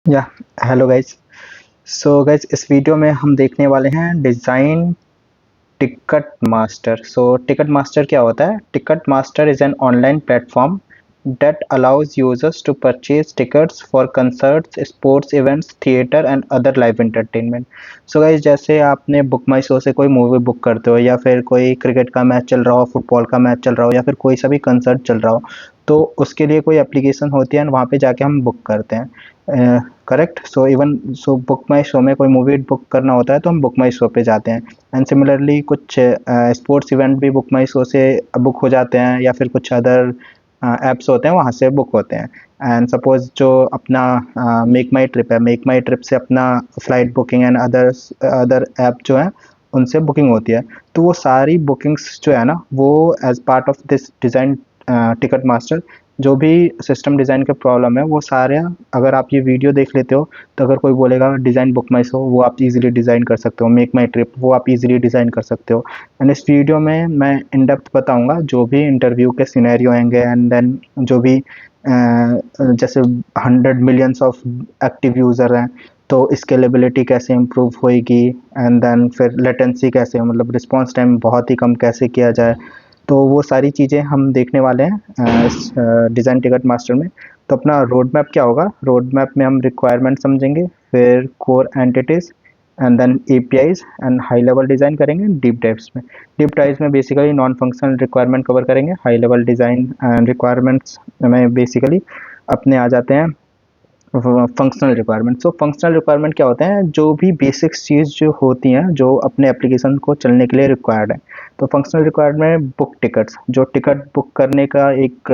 या hello guys. So guys, इस video में हम देखने वाले हैं डिज़ाइन टिकट मास्टर। सो टिकट मास्टर क्या होता है? Ticket master is an online platform that allows users to purchase tickets for concerts, sports events, theater and other live entertainment. So guys, जैसे आपने बुक माई शो से कोई मूवी बुक करते हो या फिर कोई क्रिकेट का मैच चल रहा हो, फुटबॉल का मैच चल रहा हो या फिर कोई सा भी कंसर्ट चल रहा हो, तो उसके लिए कोई एप्लीकेशन होती है, वहाँ पे जाके हम बुक करते हैं। करेक्ट। सो बुक माई शो में कोई मूवी बुक करना होता है तो हम बुक माई शो पे जाते हैं। एंड सिमिलरली कुछ स्पोर्ट्स इवेंट भी बुक माई शो से बुक हो जाते हैं या फिर कुछ अदर ऐप्स होते हैं वहाँ से बुक होते हैं। एंड सपोज जो अपना मेक माई ट्रिप है, मेक माई ट्रिप से अपना flight booking and other app जो है उनसे बुकिंग होती है। तो वो सारी बुकिंग्स जो है ना, वो as part of this design Ticketmaster, जो भी सिस्टम डिज़ाइन का प्रॉब्लम है वो सारे, अगर आप ये वीडियो देख लेते हो तो अगर कोई बोलेगा डिज़ाइन बुक माई शो, वो आप इजीली डिज़ाइन कर सकते हो। मेक माई ट्रिप वो आप इजीली डिज़ाइन कर सकते हो। एंड इस वीडियो में मैं इन डेप्थ बताऊंगा जो भी इंटरव्यू के सिनेरियो होंगे, एंड देन जो भी जैसे 100 मिलियंस ऑफ एक्टिव यूज़र हैं तो स्केलेबिलिटी कैसे इम्प्रूव होएगी, एंड देन फिर लेटेंसी कैसे, मतलब रिस्पॉन्स टाइम बहुत ही कम कैसे किया जाए। तो वो सारी चीज़ें हम देखने वाले हैं इस डिज़ाइन टिकट मास्टर में। तो अपना रोड मैप क्या होगा? रोड मैप में हम रिक्वायरमेंट समझेंगे, फिर core entities and then APIs and high level design करेंगे डीप डाइव्स में। डीप डाइव्स में basically non functional requirement cover करेंगे। High level design and requirements में बेसिकली अपने आ जाते हैं functional requirement. So functional requirement क्या होते हैं? जो भी बेसिक्स चीज़ जो होती हैं जो अपने एप्लीकेशन को चलने के लिए रिक्वायर्ड है। तो फंक्शनल रिक्वायरमेंट में बुक टिकट्स, जो टिकट बुक करने का एक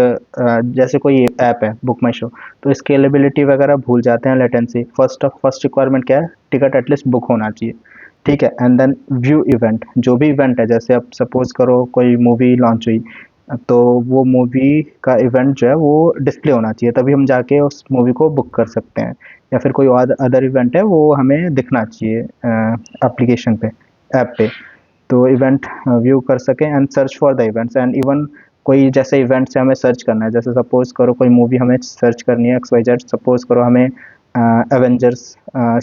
जैसे कोई ऐप है बुक माई शो, तो स्केलेबिलिटी वगैरह भूल जाते हैं, लेटेंसी। फर्स्ट रिक्वायरमेंट क्या है? टिकट एटलीस्ट बुक होना चाहिए। ठीक है। एंड देन व्यू इवेंट, जो भी इवेंट है, जैसे आप सपोज करो कोई मूवी लॉन्च हुई, तो वो मूवी का इवेंट जो है वो डिस्प्ले होना चाहिए, तभी हम जाके उस मूवी को बुक कर सकते हैं। या फिर कोई और अदर इवेंट है वो हमें दिखना चाहिए एप्लीकेशन पे, ऐप पे, तो इवेंट व्यू कर सकें and search for the events. And even कोई जैसे इवेंट से हमें सर्च करना है, जैसे सपोज करो कोई मूवी हमें सर्च करनी है, XYZ, सपोज करो हमें एवेंजर्स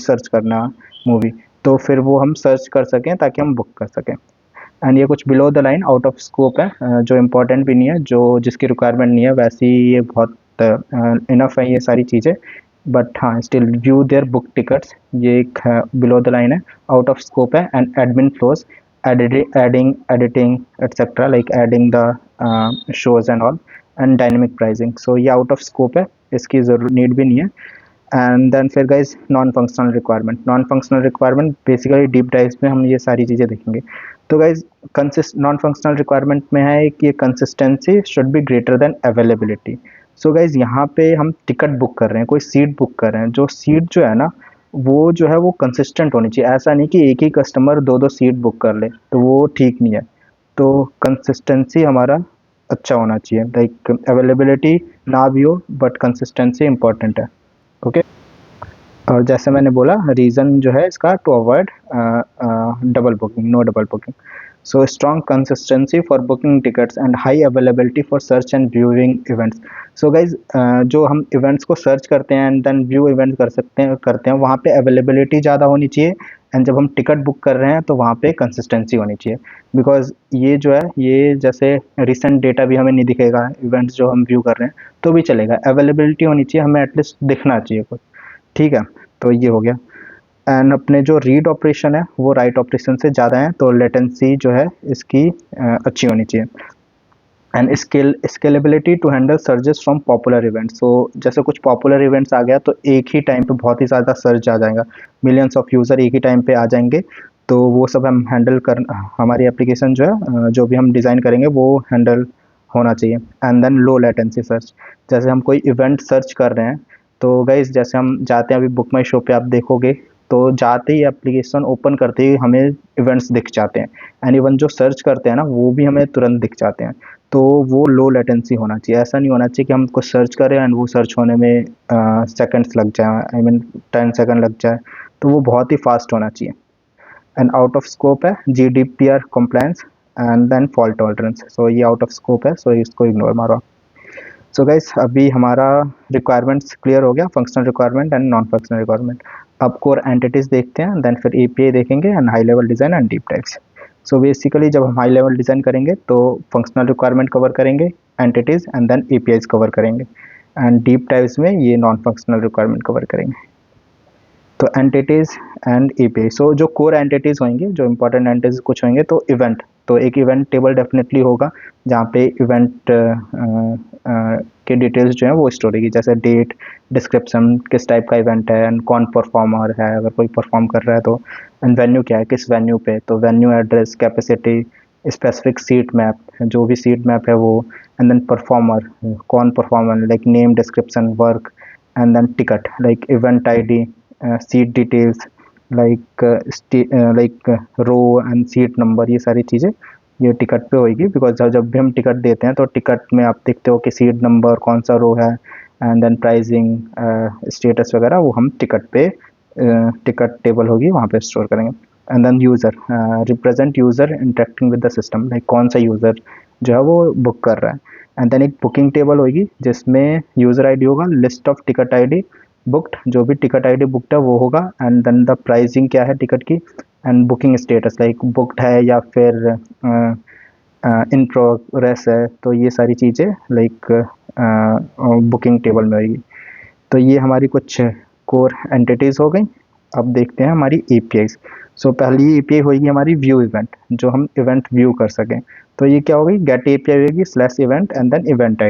सर्च करना मूवी, तो फिर वो हम सर्च कर सकें ताकि हम बुक कर सकें। एंड ये कुछ below the line out of scope है, जो इम्पोर्टेंट भी नहीं है, जो जिसकी रिक्वायरमेंट नहीं है, वैसे ही ये बहुत इनफ है ये सारी चीज़ें। बट हाँ, still view there book tickets, ये एक बिलो द लाइन है, आउट ऑफ स्कोप है। And admin flows, adding editing etcetera, like adding the shows and all, and dynamic pricing. So ये आउट ऑफ स्कोप है, इसकी ज़रूर need भी नहीं है। एंड देन फिर guys non functional requirement, non functional requirement basically deep dives में हम ये सारी चीज़ें देखेंगे। तो गाइज नॉन फंक्शनल रिक्वायरमेंट में है कि ये consistency should be greater than availability. So guys यहाँ पे हम टिकट बुक कर रहे हैं, कोई सीट बुक कर रहे हैं, जो सीट जो है ना, वो जो है वो कंसिस्टेंट होनी चाहिए। ऐसा नहीं कि एक ही कस्टमर दो दो सीट बुक कर ले, तो वो ठीक नहीं है। तो कंसिस्टेंसी हमारा अच्छा होना चाहिए, लाइक अवेलेबिलिटी ना भी हो बट कंसिस्टेंसी इंपॉर्टेंट है। ओके। और जैसे मैंने बोला, रीज़न जो है इसका to avoid double booking, no double booking. So strong consistency for booking tickets and high availability for search and viewing events. So guys, जो हम इवेंट्स को सर्च करते हैं एंड देन व्यू इवेंट करते हैं वहाँ पे अवेलेबिलिटी ज़्यादा होनी चाहिए। एंड जब हम टिकट बुक कर रहे हैं तो वहाँ पे कंसिस्टेंसी होनी चाहिए। बिकॉज ये जो है, ये जैसे रिसेंट डेटा भी हमें नहीं दिखेगा, इवेंट्स जो हम व्यू कर रहे हैं तो भी चलेगा, अवेलेबिलिटी होनी चाहिए, हमें एटलीस्ट दिखना चाहिए कुछ। ठीक है। तो ये हो गया। एंड अपने जो रीड ऑपरेशन है वो राइट ऑपरेशन से ज़्यादा है, तो लेटेंसी जो है इसकी अच्छी होनी चाहिए। And scalability to handle surges from popular events. So जैसे कुछ पॉपुलर इवेंट्स आ गया तो एक ही टाइम पे बहुत ही ज़्यादा सर्च आ जाएगा, मिलियंस ऑफ यूज़र एक ही टाइम पे आ जाएंगे, तो वो सब हम हैंडल कर, हमारी एप्लीकेशन जो है जो भी हम डिज़ाइन करेंगे वो हैंडल होना चाहिए। And then low latency search, जैसे हम कोई इवेंट सर्च कर रहे हैं, तो गाइज जैसे हम जाते हैं अभी बुक माई शो पे, आप देखोगे तो जाते ही एप्लीकेशन ओपन करते ही हमें इवेंट्स दिख जाते हैं। एंड इवन जो सर्च करते हैं ना वो भी हमें तुरंत दिख जाते हैं। तो वो लो लेटेंसी होना चाहिए, ऐसा नहीं होना चाहिए कि हम कुछ सर्च करें एंड वो सर्च होने में सेकंड्स लग जाए, आई मीन 10 सेकंड लग जाए, तो वो बहुत ही फास्ट होना चाहिए। एंड आउट ऑफ स्कोप है GDPR compliance and then fault tolerance. So ये आउट ऑफ स्कोप है, सो इसको इग्नोर मारो। सो गाइस अभी हमारा रिक्वायरमेंट्स क्लियर हो गया, functional requirement and non functional requirement. अब कोर एंटिटीज देखते हैं, देन फिर एपीआई देखेंगे and high level design and deep types. So basically जब हम हाई लेवल डिज़ाइन करेंगे तो फंक्शनल रिक्वायरमेंट कवर करेंगे, entities and then APIs cover करेंगे, एंड डीप टाइप्स में ये नॉन फंक्शनल रिक्वायरमेंट कवर करेंगे। तो एंटिटीज एंड एपीआई, सो जो कोर एंटिटीज होंगे, जो इंपॉर्टेंट एंटिटीज कुछ होंगे, तो इवेंट, तो एक इवेंट टेबल डेफिनेटली होगा जहाँ पे इवेंट के डिटेल्स जो है वो स्टोर होगी, जैसे डेट, डिस्क्रिप्शन, किस टाइप का इवेंट है एंड कौन परफॉर्मर है, अगर कोई परफॉर्म कर रहा है तो, एंड वेन्यू क्या है, किस वेन्यू पे, तो venue address, capacity, specific seat map, जो भी सीट मैप है वो, एंड देन परफॉर्मर, कौन performer, like name, description, work, and then ticket, like event ID, seat details, like row and seat number, ये सारी चीज़ें ये टिकट पे होगी, बिकॉज जब भी हम टिकट देते हैं तो टिकट में आप देखते हो कि सीट नंबर, कौन सा रो है, एंड देन प्राइसिंग, स्टेटस वगैरह वो हम टिकट पे, टिकट टेबल होगी वहाँ पे स्टोर करेंगे। And then user, represent user interacting with the system, like कौन सा यूज़र जो है वो बुक कर रहा है। एंड देन एक बुकिंग टेबल होगी जिसमें यूज़र आईडी होगा, list of ticket ID booked, जो भी टिकट आईडी बुकड है वो होगा, एंड देन द प्राइसिंग क्या है टिकट की, and booking status, like booked है या फिर इन प्रोग्रेस है, तो ये सारी चीज़ें लाइक बुकिंग टेबल में होगी। तो ये हमारी कुछ कोर एंटिटीज़ हो गई। अब देखते हैं हमारी एपीआईज। सो पहली एपीआई होगी हमारी व्यू इवेंट, जो हम इवेंट व्यू कर सकें। तो ये क्या होगी, गेट एपीआई होगी slash event and then event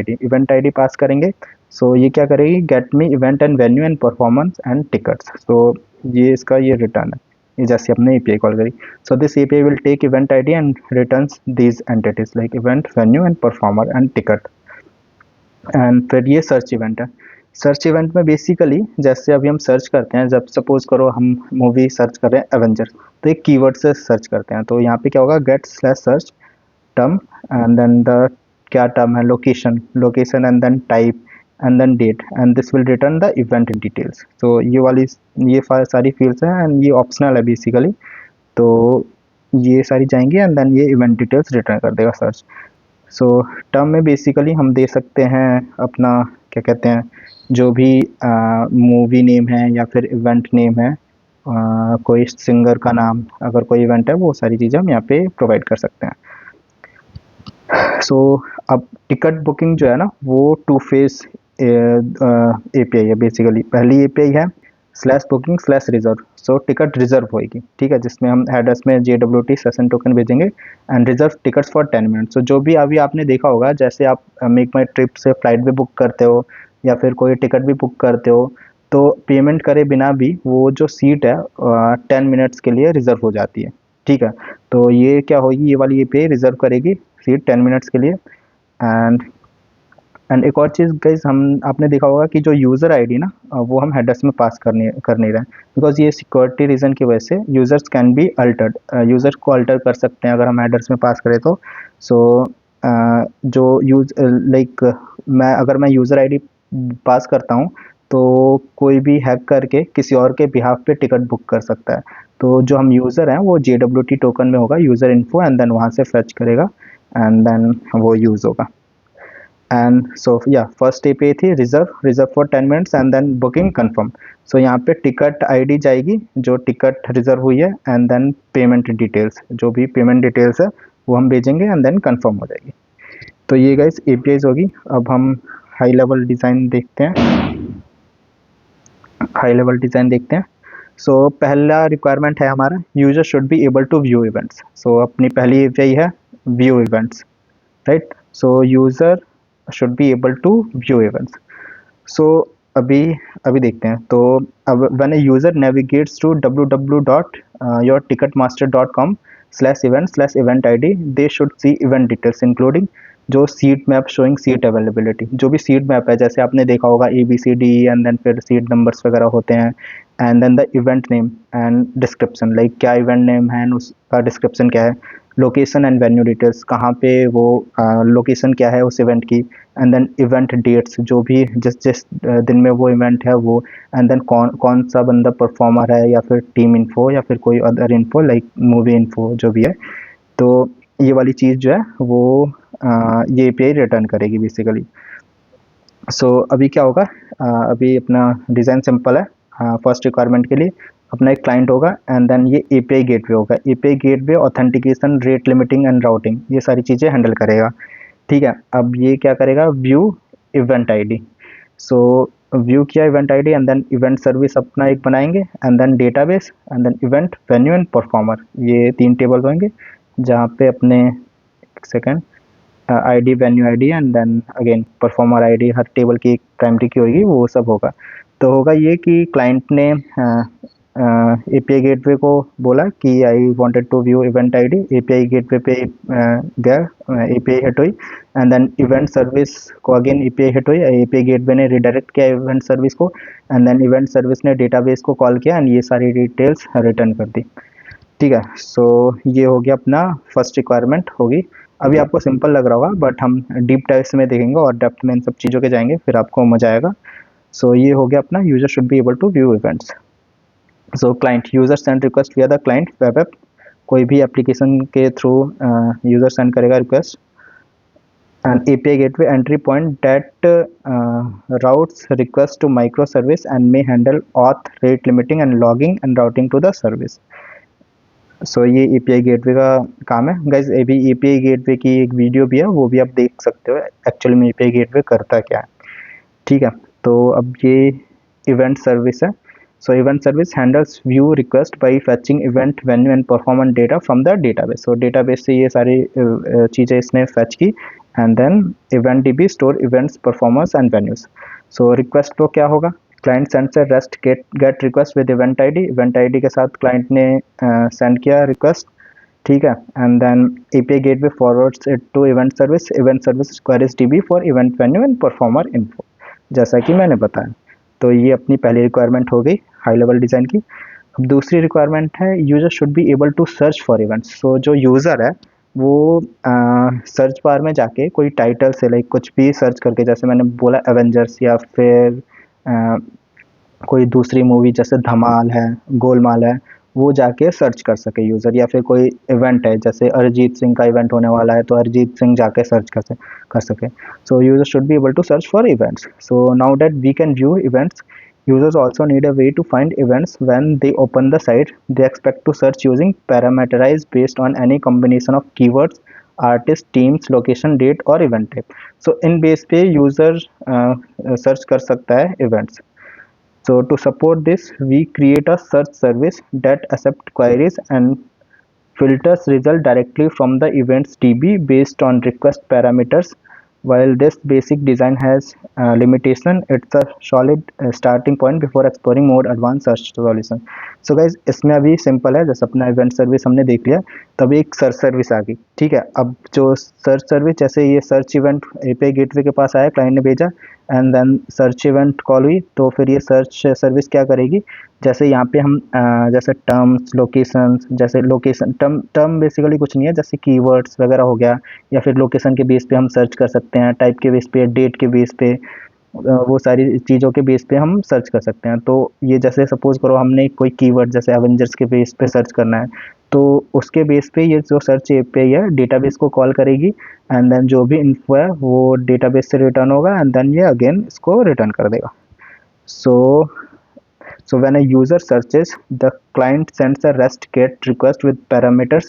ID pass करेंगे। सो ये क्या करेगी, get me event and venue and performance and tickets. So ये इसका ये रिटर्न है, ये जैसे हमने एपीआई कॉल करी। So this API will tech event ID and returns these entities like event, venue and performer and ticket. And फिर ये सर्च इवेंट है। सर्च इवेंट में बेसिकली जैसे अभी हम सर्च करते हैं, जब सपोज करो हम मूवी सर्च कर रहे हैं एवेंजर, तो एक कीवर्ड से सर्च करते हैं, तो यहाँ पे क्या होगा, get slash search term and then the क्या टर्म है, location, location and then type and then date, and this will return the event details. तो ये वाली ये सारी फील्ड्स हैं एंड ये ऑप्शनल है बेसिकली, तो ये सारी जाएंगी एंड देन ये इवेंट डिटेल्स रिटर्न कर देगा सर्च। सो टर्म में बेसिकली हम दे सकते हैं अपना क्या कहते हैं, जो भी मूवी नेम है या फिर इवेंट नेम है, कोई सिंगर का नाम, अगर कोई इवेंट है, वो सारी चीज़ें हम यहाँ पे प्रोवाइड कर सकते हैं। सो अब टिकट बुकिंग जो है ना, वो टू फेस एपीआई है बेसिकली। पहली एपीआई है slash booking slash reserve. So ticket reserve होगी, ठीक है, जिसमें हम एड्रेस में JWT सेशन टोकन भेजेंगे and reserve tickets for 10 minute. So जो भी अभी आपने देखा होगा, जैसे आप मेक माई ट्रिप से फ्लाइट भी बुक करते हो या फिर कोई टिकट भी बुक करते हो, तो पेमेंट करे बिना भी वो जो सीट है 10 मिनट्स के लिए रिजर्व हो जाती है, ठीक है। तो ये क्या होगी, ये वाली एपीआई रिजर्व करेगी सीट 10 मिनट्स के लिए। एंड एक और चीज़ गाइस, हम आपने देखा होगा कि जो यूज़र आईडी ना, वो हम हेडर्स में पास कर नहीं रहे, बिकॉज ये सिक्योरिटी रीज़न की वजह से users can be altered, user को अल्टर कर सकते हैं अगर हम हेडर्स में पास करें तो। सो जो यूज लाइक मैं यूज़र आईडी पास करता हूँ, तो कोई भी हैक करके किसी और के बिहाफ पे टिकट बुक कर सकता है। तो जो हम यूज़र हैं वो JWT टोकन में होगा, यूज़र इन्फो, एंड देन वहाँ से फैच करेगा एंड देन वो यूज़ होगा। एंड सो या फर्स्ट एपीआई थी reserve for 10 minutes and then booking confirm. So यहाँ पे टिकट आईडी जाएगी जो टिकट रिजर्व हुई है, एंड देन पेमेंट डिटेल्स, जो भी पेमेंट डिटेल्स है वो हम भेजेंगे एंड देन कंफर्म हो जाएगी। तो ये गाइस एपीआईज होगी। अब हम हाई लेवल डिज़ाइन देखते हैं। सो पहला रिक्वायरमेंट है हमारा, user should be able to view events. So अपनी पहली एपीआई है view events, right. So user should be able to view events. So अभी अभी देखते हैं। तो अब when a user navigates to www.yourticketmaster.com/event/event id, they should see event details including जो seat map showing seat availability, जो भी सीट मैप है, जैसे आपने देखा होगा ABCD एंड देन फिर सीट नंबर्स वगैरह होते हैं, and then the event name and description, like क्या इवेंट नेम है, उसका डिस्क्रिप्शन क्या है, लोकेशन एंड वेन्यू डिटेल्स, कहाँ पे वो लोकेशन क्या है उस इवेंट की, एंड देन इवेंट डेट्स, जो भी जिस जिस दिन में वो इवेंट है वो, एंड देन कौन कौन सा बंदा परफॉर्मर है, या फिर टीम इन्फो या फिर कोई other info like movie info जो भी है। तो ये वाली चीज़ जो है वो ये एपीआई रिटर्न करेगी बेसिकली। अभी क्या होगा, अभी अपना डिज़ाइन सिंपल है। फर्स्ट रिक्वायरमेंट के लिए अपना एक क्लाइंट होगा एंड देन ये एपीआई गेटवे होगा। API gateway authentication, rate limiting and routing ये सारी चीज़ें हैंडल करेगा। ठीक है, अब ये क्या करेगा, view event ID. So view किया event ID and then event service अपना एक बनाएंगे and then database and then event venue and performer, ये 3 टेबल होंगे जहाँ पे अपने, एक second, ID, venue ID and then again performer ID, हर टेबल की एक प्राइमरी की होगी, वो सब होगा। तो होगा ये कि क्लाइंट ने एपीआई गेटवे को बोला कि I wanted to view event ID, API gateway पे गया, एपीआई हिट हुई एंड देन इवेंट सर्विस को अगेन एपीआई हिट हुई, एपीआई गेटवे ने रिडायरेक्ट किया इवेंट सर्विस को एंड देन इवेंट सर्विस ने डेटाबेस को कॉल किया एंड ये सारी डिटेल्स रिटर्न कर दी। ठीक है, ये हो गया अपना फर्स्ट रिक्वायरमेंट होगी। अभी आपको सिंपल लग रहा होगा बट हम डीप डाइव में देखेंगे और डेप्थ में इन सब चीज़ों के जाएंगे, फिर आपको मजा आएगा। ये हो गया अपना user should be able to view events. Client, user send request via the client web app, कोई भी एप्लीकेशन के थ्रू यूजर सेंड करेगा request and API gateway entry point that routes request to micro service and may handle auth, rate limiting and logging and routing to the service। ये API gateway का काम है guys. अभी API gateway की एक video भी है, वो भी आप देख सकते हो एक्चुअली में एपीआई गेटवे करता क्या है। ठीक है, तो अब ये इवेंट सर्विस है। Event service handles view request by fetching event venue and performance data from the database. Database से ये सारी चीज़ें इसने फेच की and then event DB store events, performance and venues. Request तो क्या होगा, क्लाइंट सेंड से rest get request with event ID, event ID के साथ क्लाइंट ने सेंड किया रिक्वेस्ट। ठीक है, and then API gateway forwards it to event service queries dB for event venue and performer info, जैसा कि मैंने बताया। तो ये अपनी पहली रिक्वायरमेंट हो गई हाई लेवल डिज़ाइन की। अब दूसरी रिक्वायरमेंट है user should be able to search for events. जो यूज़र है वो सर्च बार में जाके कोई टाइटल से लाइक कुछ भी सर्च करके, जैसे मैंने बोला एवेंजर्स या फिर कोई दूसरी मूवी जैसे धमाल है, गोलमाल है, वो जाके सर्च कर सके यूज़र, या फिर कोई इवेंट है जैसे अरिजीत सिंह का इवेंट होने वाला है तो अरिजीत सिंह जाके सर्च कर सके। User should be able to search for events. Now that we can view events, users also need a way to find events when they open the site. They expect to search using parameterized based on any combination of keywords, artist, teams, location, date और event type। इन base पे user search कर सकता है events। To support this, we create a search service that accepts queries and filters result directly from the events DB based on request parameters। While this basic design has limitation, it's a solid starting point before exploring more advanced search solution। guys, इसमें अभी simple है, जैसे अपना event service हमने देख लिया, तभी एक सर्च सर्विस आ गई। ठीक है, अब जो सर्च सर्विस, जैसे ये सर्च इवेंट एपीआई गेटवे के पास आया, क्लाइंट ने भेजा and then search event call हुई, तो फिर ये सर्च सर्विस क्या करेगी, जैसे यहाँ पे हम जैसे टर्म्स, लोकेशंस, जैसे लोकेशन टर्म बेसिकली कुछ नहीं है, जैसे कीवर्ड्स वगैरह हो गया, या फिर लोकेशन के बेस पे हम सर्च कर सकते हैं, टाइप के बेस पे, डेट के बेस पे, वो सारी चीज़ों के बेस पे हम सर्च कर सकते हैं। तो ये जैसे सपोज करो हमने कोई कीवर्ड जैसे एवेंजर्स के बेस पे सर्च करना है, तो उसके बेस पे ये जो सर्च एपीआई है डेटाबेस को कॉल करेगी एंड देन जो भी इन्फो है वो डेटाबेस से रिटर्न होगा एंड देन ये अगेन इसको रिटर्न कर देगा। So when a user searches, the client sends a REST GET request with parameters,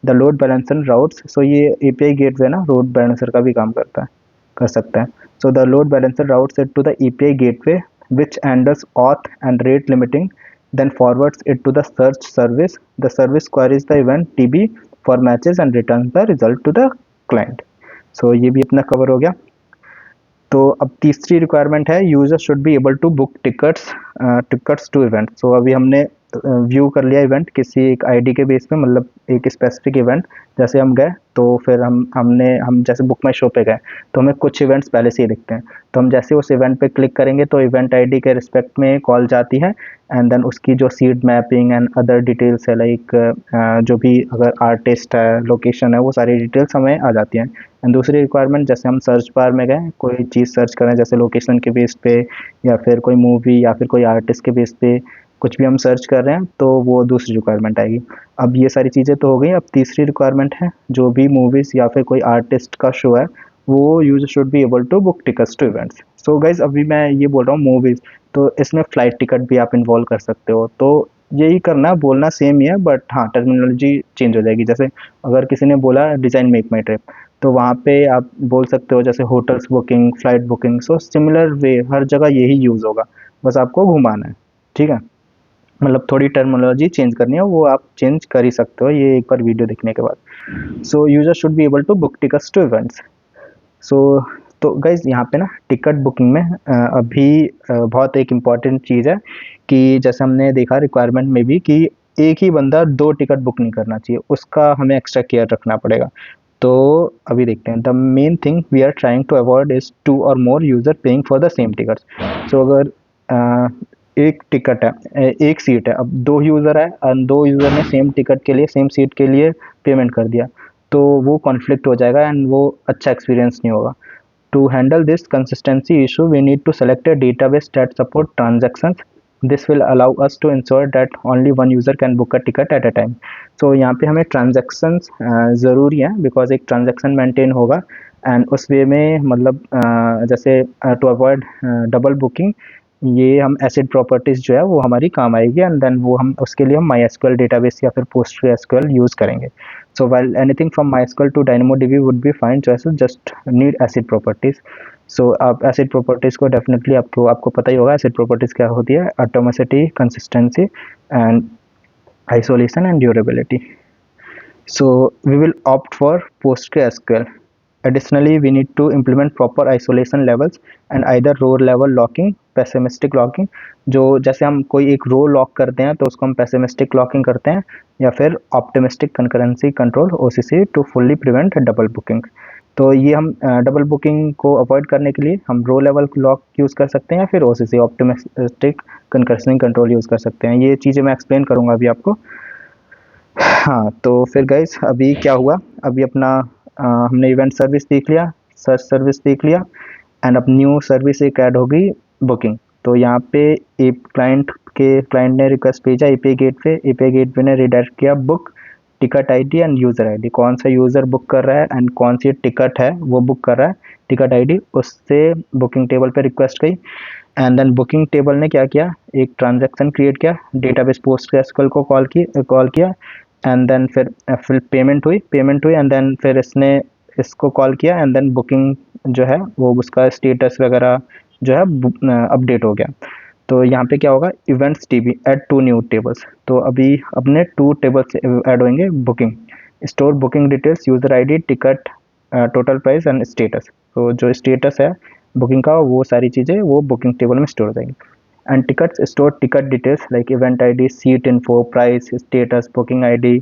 the load balancer routes। ये API गेटवे ना load balancer का भी काम कर सकता है। The load balancer routes it to the API gateway which handles auth and rate limiting, then forwards it to the search service। The service queries the event DB for matches and returns the result to the client। ये भी अपना cover हो गया। तो अब तीसरी requirement है user should be able to book tickets to event. अभी हमने व्यू कर लिया इवेंट किसी एक आईडी के बेस पे, मतलब एक स्पेसिफिक इवेंट, जैसे हम गए तो फिर हम जैसे बुक माई शो पे गए तो हमें कुछ इवेंट्स पहले से ही दिखते हैं, तो हम जैसे उस इवेंट पे क्लिक करेंगे तो इवेंट आईडी के रिस्पेक्ट में कॉल जाती है एंड देन उसकी जो seed mapping and other details है लाइक जो भी अगर आर्टिस्ट है, लोकेशन है, वो सारी डिटेल्स हमें आ जाती हैं। एंड दूसरी रिक्वायरमेंट, जैसे हम सर्च बार में गए कोई चीज़ सर्च करें जैसे लोकेशन के बेस पे या फिर कोई मूवी या फिर कोई आर्टिस्ट के बेस पे कुछ भी हम सर्च कर रहे हैं तो वो दूसरी रिक्वायरमेंट आएगी। अब ये सारी चीज़ें तो हो गई, अब तीसरी रिक्वायरमेंट है जो भी मूवीज़ या फिर कोई आर्टिस्ट का शो है वो user should be able to book tickets to events. So guys अभी मैं ये बोल रहा हूँ मूवीज, तो इसमें फ्लाइट टिकट भी आप इन्वॉल्व कर सकते हो। तो यही करना, बोलना सेम ही है, बट हाँ टर्मिनोलॉजी चेंज हो जाएगी। जैसे अगर किसी ने बोला डिजाइन मेक माई ट्रिप, तो वहाँ पे आप बोल सकते हो जैसे hotels booking, flight booking. So similar way हर जगह यही यूज़ होगा, बस आपको घुमाना है। ठीक है, मतलब थोड़ी टर्मिनोलॉजी चेंज करनी है, वो आप चेंज कर ही सकते हो ये एक बार वीडियो देखने के बाद। So user should be able to book tickets to events. So तो गाइज यहाँ पे ना टिकट बुकिंग में अभी बहुत एक इम्पॉर्टेंट चीज़ है कि जैसे हमने देखा रिक्वायरमेंट में भी कि एक ही बंदा दो टिकट बुक नहीं करना चाहिए, उसका हमें एक्स्ट्रा केयर रखना पड़ेगा। तो अभी देखते हैं, the main thing we are trying to avoid is two or more user paying for the same ticket. So अगर एक टिकट है, एक सीट है, अब दो यूज़र है और दो यूज़र ने सेम टिकट के लिए, सेम सीट के लिए पेमेंट कर दिया, तो वो कॉन्फ्लिक्ट हो जाएगा एंड वो अच्छा एक्सपीरियंस नहीं होगा। To handle this consistency issue, we need to select a database that support transactions. This will allow us to ensure that only one user can book a ticket at a time. So यहाँ पे हमें transactions ज़रूरी है, because एक transaction maintain होगा and उस वे में मतलब जैसे to avoid double booking, ये हम एसिड प्रॉपर्टीज़ जो है वो हमारी काम आएगी एंड देन वो हम उसके लिए हम माई एसक्यूएल डेटाबेस या फिर पोस्टग्रेसक्यूएल यूज़ करेंगे। सो while anything from MySQL to DynamoDB would be fine choices, just need acid properties. सो आप एसिड प्रॉपर्टीज़ को डेफिनेटली आपको पता ही होगा एसिड प्रॉपर्टीज़ क्या होती है, atomicity, consistency and isolation and durability. So we will opt for PostgreSQL. Additionally, we need to implement proper isolation levels and either row level locking, pessimistic locking। जो जैसे हम कोई एक रो लॉक करते हैं तो उसको हम pessimistic locking करते हैं, या फिर optimistic concurrency control OCC to fully prevent double booking. तो ये हम डबल बुकिंग को अवॉइड करने के लिए हम रो लेवल लॉक यूज़ कर सकते हैं या फिर OCC optimistic concurrency control use कर सकते हैं। ये चीज़ें मैं एक्सप्लेन करूँगा अभी आपको। हाँ, तो फिर गाइस अभी क्या हुआ, अभी अपना हमने इवेंट सर्विस देख लिया, सर्च सर्विस देख लिया एंड अब न्यू सर्विस एक ऐड हो गई, बुकिंग। तो यहाँ पे एक क्लाइंट ने रिक्वेस्ट भेजा एपीआई गेटवे ने रिडायरेक्ट किया book ticket ID end user ID, कौन सा यूज़र बुक कर रहा है एंड कौन सी टिकट है वो बुक कर रहा है, टिकट आईडी उससे बुकिंग टेबल पे रिक्वेस्ट गई एंड देन बुकिंग टेबल ने क्या किया, एक ट्रांजैक्शन क्रिएट किया, डेटाबेस पोस्टग्रेसक्यूएल को कॉल किया एंड देन फिर पेमेंट हुई एंड देन फिर इसने इसको कॉल किया एंड देन बुकिंग जो है वो उसका स्टेटस वगैरह जो है अपडेट हो गया। तो यहाँ पे क्या होगा, events DB add to new tables. तो अभी अपने 2 टेबल्स ऐड होंगे, booking, store booking details, user ID, ticket, total price and status. तो जो स्टेटस है बुकिंग का वो सारी चीज़ें वो बुकिंग टेबल में स्टोर हो जाएंगी। And tickets store ticket details like event ID, seat info, price, status, booking ID,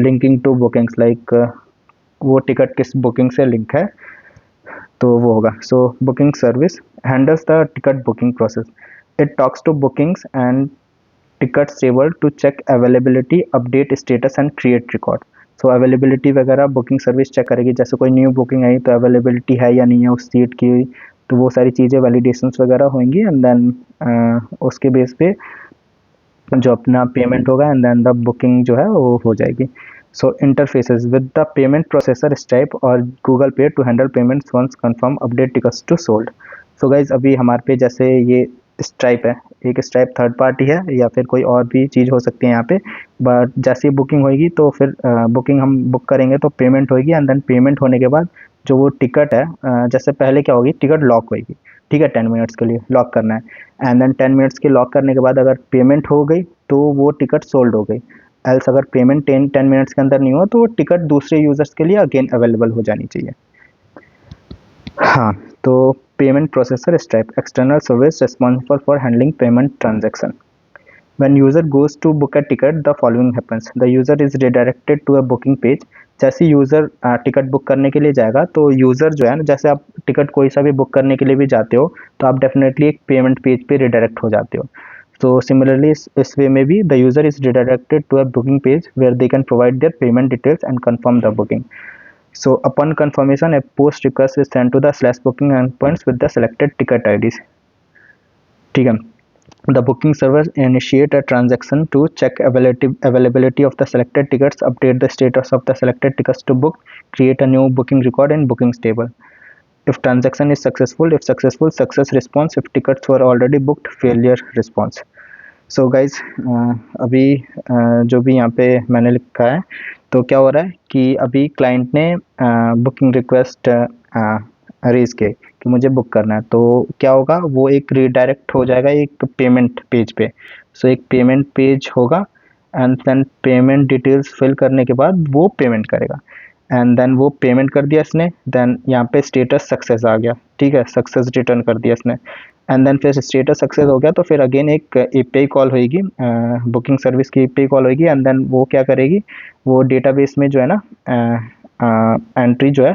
linking to bookings like वो टिकट किस बुकिंग से लिंक है, तो वो होगा। So booking service handles the ticket booking process, it talks to bookings and tickets table to check availability, update status and create record. So availability वगैरह booking service check करेगी, जैसे कोई न्यू बुकिंग आई तो availability है या नहीं है उस सीट की, तो वो सारी चीज़ें वैलिडेशंस वगैरह होंगी एंड देन उसके बेस पे जो अपना पेमेंट होगा एंड देन द बुकिंग जो है वो हो जाएगी। So interfaces with the payment processor Stripe और Google Pay to handle payments once confirm update tickets to sold. So guys अभी हमारे पे जैसे ये स्ट्राइप है, एक स्ट्राइप थर्ड पार्टी है या फिर कोई और भी चीज़ हो सकती है यहाँ पे, बट जैसे ही बुकिंग होगी तो फिर बुकिंग हम बुक करेंगे तो पेमेंट होगी एंड देन पेमेंट होने के बाद जो वो टिकट है, जैसे पहले क्या होगी, टिकट लॉक होगी, ठीक है, 10 मिनट्स के लिए लॉक करना है एंड देन 10 मिनट्स के लॉक करने के बाद अगर पेमेंट हो गई तो वो टिकट सोल्ड हो गई। एल्स अगर पेमेंट 10 मिनट्स के अंदर नहीं हुआ तो वो टिकट दूसरे यूजर्स के लिए अगेन अवेलेबल हो जानी चाहिए। हाँ, तो payment processor stripe external service responsible for handling payment transaction. When user goes to book a ticket, the following happens. The user is redirected to a booking page. जैसे user ticket book करने के लिए जाएगा तो user जो है ना, जैसे आप टिकट कोई सा भी बुक करने के लिए भी जाते हो तो आप डेफिनेटली एक पेमेंट पेज पे रिडायरेक्ट हो जाते हो। तो सिमिलरली इस वे में भी the user is redirected to a booking page where they can provide their payment details and confirm the booking. So upon confirmation a post request is sent to the /booking endpoints with the selected ticket IDs। ठीक है, The booking server initiate a transaction to check availability of the selected tickets, update the status of the selected tickets to book, create a new booking record in bookings table. If transaction is successful, if successful, success response. If tickets were already booked, failure response. So guys अभी जो भी यहाँ पे मैंने लिखा है, तो क्या हो रहा है कि अभी क्लाइंट ने बुकिंग रिक्वेस्ट रेज किए कि मुझे बुक करना है, तो क्या होगा, वो एक रीडायरेक्ट हो जाएगा एक पेमेंट पेज पे. सो एक पेमेंट पेज होगा and then payment details fill करने के बाद वो पेमेंट करेगा एंड देन वो पेमेंट कर दिया इसने. देन यहाँ पे स्टेटस सक्सेस आ गया, ठीक है, सक्सेस रिटर्न कर दिया इसने. एंड देन फिर स्टेटस सक्सेस हो गया तो फिर अगेन एक एपीआई कॉल होगी, बुकिंग सर्विस की एपीआई कॉल होगी एंड देन वो क्या करेगी, वो डेटाबेस में जो है ना एंट्री जो है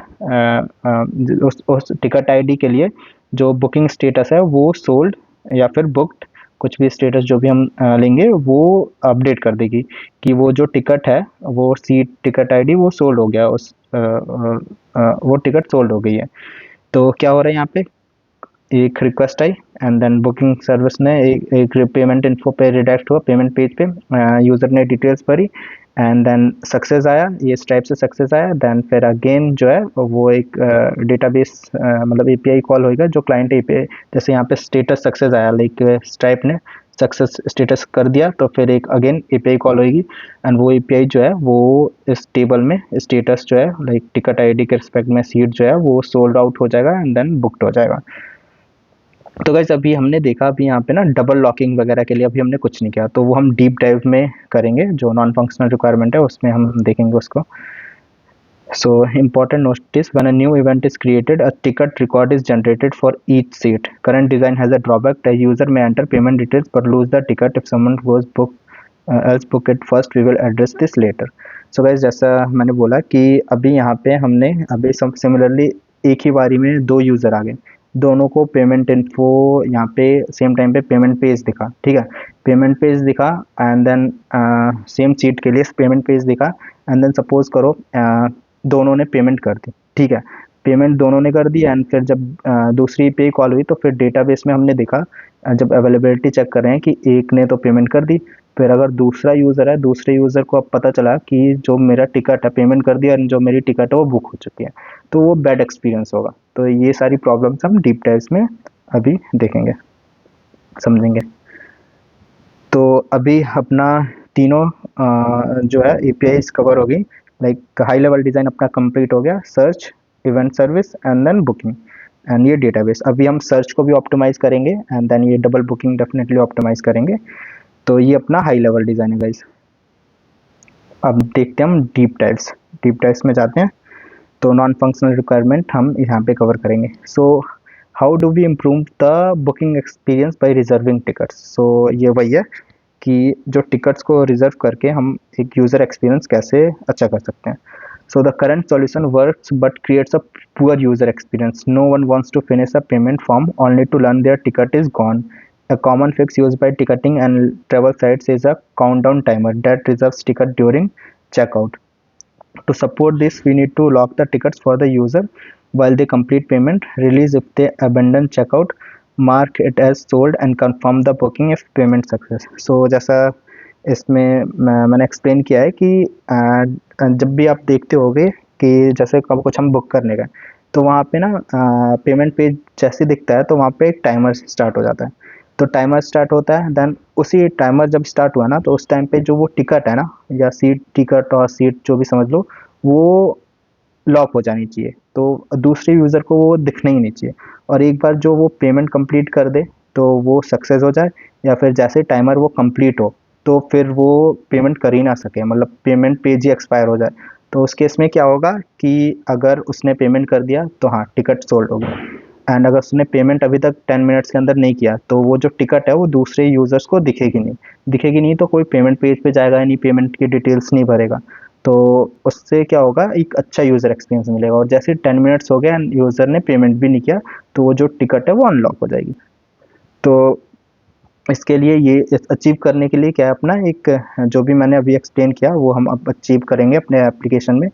उस टिकट आईडी के लिए जो बुकिंग स्टेटस है वो सोल्ड या फिर बुक्ड, कुछ भी स्टेटस जो भी हम लेंगे वो अपडेट कर देगी कि वो जो टिकट है वो सीट टिकट आईडी वो सोल्ड हो गया, उस वो टिकट सोल्ड हो गई है. तो क्या हो रहा है यहाँ पे, एक रिक्वेस्ट आई एंड देन बुकिंग सर्विस ने एक पेमेंट इन्फो पे रिडायरेक्ट हुआ पेमेंट पेज पे, यूज़र ने डिटेल्स भरी एंड देन सक्सेस आया, ये इस टाइप से सक्सेस आया. देन फिर अगेन जो है वो एक डेटाबेस मतलब एपीआई कॉल होगा जो क्लाइंट एपीआई, जैसे यहाँ पे स्टेटस सक्सेस आया, लाइक स्ट्राइप ने सक्सेस स्टेटस कर दिया, तो फिर एक अगेन एपीआई कॉल होगी एंड वो एपीआई जो है वो इस टेबल में स्टेटस जो है लाइक टिकट आईडी के रिस्पेक्ट में सीट जो है वो सोल्ड आउट हो जाएगा एंड देन बुकड हो जाएगा. तो गाइस अभी हमने देखा, अभी यहाँ पे ना डबल लॉकिंग वगैरह के लिए अभी हमने कुछ नहीं किया, तो वो हम डीप डाइव में करेंगे, जो नॉन फंक्शनल रिक्वायरमेंट है उसमें हम देखेंगे उसको. So important notice, when a new event is created, a ticket record is generated for each seat. Current design has a drawback. The user may enter payment details but lose the ticket if someone goes else book it first. We will address this later. So guys जैसा मैंने बोला कि अभी यहाँ पे हमने अभी similarly एक ही बारी में दो यूज़र आ गए, दोनों को पेमेंट इन्फो यहाँ पे सेम टाइम पे पेमेंट पेज दिखा, ठीक है, पेमेंट पेज दिखा एंड देन सेम सीट के लिए पेमेंट पेज दिखा एंड देन सपोज करो दोनों ने पेमेंट कर दी, ठीक है, पेमेंट दोनों ने कर दी एंड फिर जब दूसरी पे कॉल हुई तो फिर डेटाबेस में हमने देखा, जब अवेलेबिलिटी चेक कर रहे हैं कि एक ने तो पेमेंट कर दी, फिर अगर दूसरा यूज़र है, दूसरे यूज़र को अब पता चला कि जो मेरा टिकट है पेमेंट कर दिया और जो मेरी टिकट है वो बुक हो चुकी है, तो वो बैड एक्सपीरियंस होगा. तो ये सारी प्रॉब्लम्स हम डीप डाइव्स में अभी देखेंगे, समझेंगे. तो अभी अपना तीनों जो है एपीआईज कवर होगी, लाइक हाई लेवल डिज़ाइन अपना कंप्लीट हो गया, search, event service and then booking and ये डेटाबेस. अभी हम सर्च को भी ऑप्टिमाइज़ करेंगे एंड देन ये डबल बुकिंग डेफिनेटली ऑप्टिमाइज़ करेंगे. तो ये अपना हाई लेवल डिज़ाइन है गाइस. अब देखते हैं हम डीप डाइव्स में जाते हैं. तो नॉन फंक्शनल रिक्वायरमेंट हम यहाँ पे कवर करेंगे. So how do we improve the booking experience by reserving tickets. So ये वही है कि जो टिकट्स को रिजर्व करके हम एक यूज़र एक्सपीरियंस कैसे अच्छा कर सकते हैं. So the current solution works but creates a poor user experience. No one wants to finish a payment form only to learn their ticket is gone. A common fix used by ticketing and travel sites is a countdown timer that reserves ticket during checkout. To support this, we need to lock the tickets for the user while they complete payment, release if they abandon checkout, mark it as sold and confirm the booking if payment success. So जैसा इसमें मैंने explain किया है कि जब भी आप देखते होगे कि जैसे कब कुछ हम बुक करने गए तो वहाँ पे ना पेमेंट पेज जैसे दिखता है तो वहाँ पे एक टाइमर स्टार्ट हो जाता है. तो टाइमर स्टार्ट होता है, देन उसी टाइमर जब स्टार्ट हुआ ना तो उस टाइम पे जो वो टिकट है ना, या सीट टिकट और सीट जो भी समझ लो, वो लॉक हो जानी चाहिए, तो दूसरे यूज़र को वो दिखना ही नहीं चाहिए. और एक बार जो वो पेमेंट कंप्लीट कर दे तो वो सक्सेस हो जाए, या फिर जैसे टाइमर वो कंप्लीट हो तो फिर वो पेमेंट कर ही ना सके, मतलब पेमेंट पेज ही एक्सपायर हो जाए. तो उस केस में क्या होगा कि अगर उसने पेमेंट कर दिया तो हाँ टिकट सोल्ड हो गया, एंड अगर उसने पेमेंट अभी तक 10 मिनट्स के अंदर नहीं किया तो वो जो टिकट है वो दूसरे यूज़र्स को दिखेगी नहीं तो कोई पेमेंट पेज पे जाएगा नहीं, पेमेंट की डिटेल्स नहीं भरेगा. तो उससे क्या होगा, एक अच्छा यूज़र एक्सपीरियंस मिलेगा. और जैसे 10 मिनट्स हो गए एंड यूज़र ने पेमेंट भी नहीं किया तो वो जो टिकट है वो अनलॉक हो जाएगी. तो इसके लिए ये अचीव करने के लिए क्या है, अपना एक जो भी मैंने अभी एक्सप्लेन किया वो हम अब अचीव करेंगे अपने एप्लीकेशन में.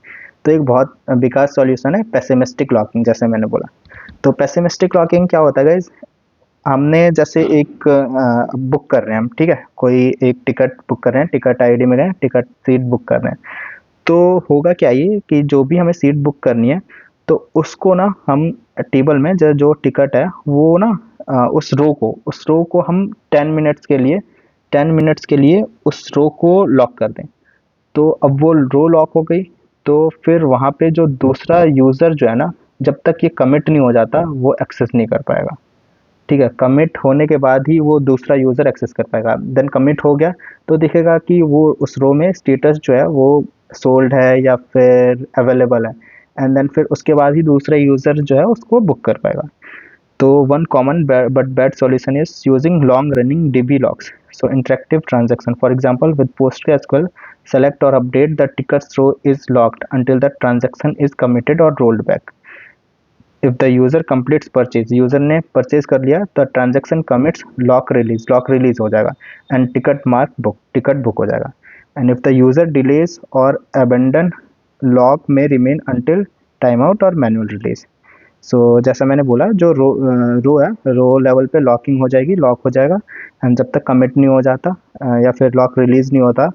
तो एक बहुत विकास सॉल्यूशन है पेसिमिस्टिक लॉकिंग, जैसे मैंने बोला. तो पेसिमिस्टिक लॉकिंग क्या होता है गाइज, हमने जैसे एक बुक कर रहे हैं हम, ठीक है, कोई एक टिकट बुक कर रहे हैं, टिकट आईडी में गए, टिकट सीट बुक कर रहे हैं। तो होगा क्या ये कि जो भी हमें सीट बुक करनी है तो उसको ना हम टेबल में जो जो टिकट है वो ना उस रो को हम 10 मिनट्स के लिए उस रो को लॉक कर दें। तो अब वो रो लॉक हो गई, तो फिर वहाँ पे जो दूसरा यूज़र जो है ना, जब तक ये कमिट नहीं हो जाता वो एक्सेस नहीं कर पाएगा। ठीक है, कमिट होने के बाद ही वो दूसरा यूज़र एक्सेस कर पाएगा। देन कमिट हो गया तो दिखेगा कि वो उस रो में स्टेटस जो है वो सोल्ड है या फिर अवेलेबल है, एंड देन फिर उसके बाद ही दूसरा यूज़र जो है उसको बुक कर पाएगा। तो one common but bad solution is using long-running DB logs. So interactive transaction. For example, with PostgreSQL, select or update the tickets row is locked until the transaction is committed or rolled back. If the user completes purchase, user ने purchase कर लिया तो transaction commits lock release हो जाएगा and ticket book हो जाएगा. And if the user delays or abandon, lock may remain until timeout or manual release. जैसा मैंने बोला जो रो है, रो लेवल पे लॉकिंग हो जाएगी, लॉक हो जाएगा, एंड जब तक कमिट नहीं हो जाता या फिर लॉक रिलीज़ नहीं होता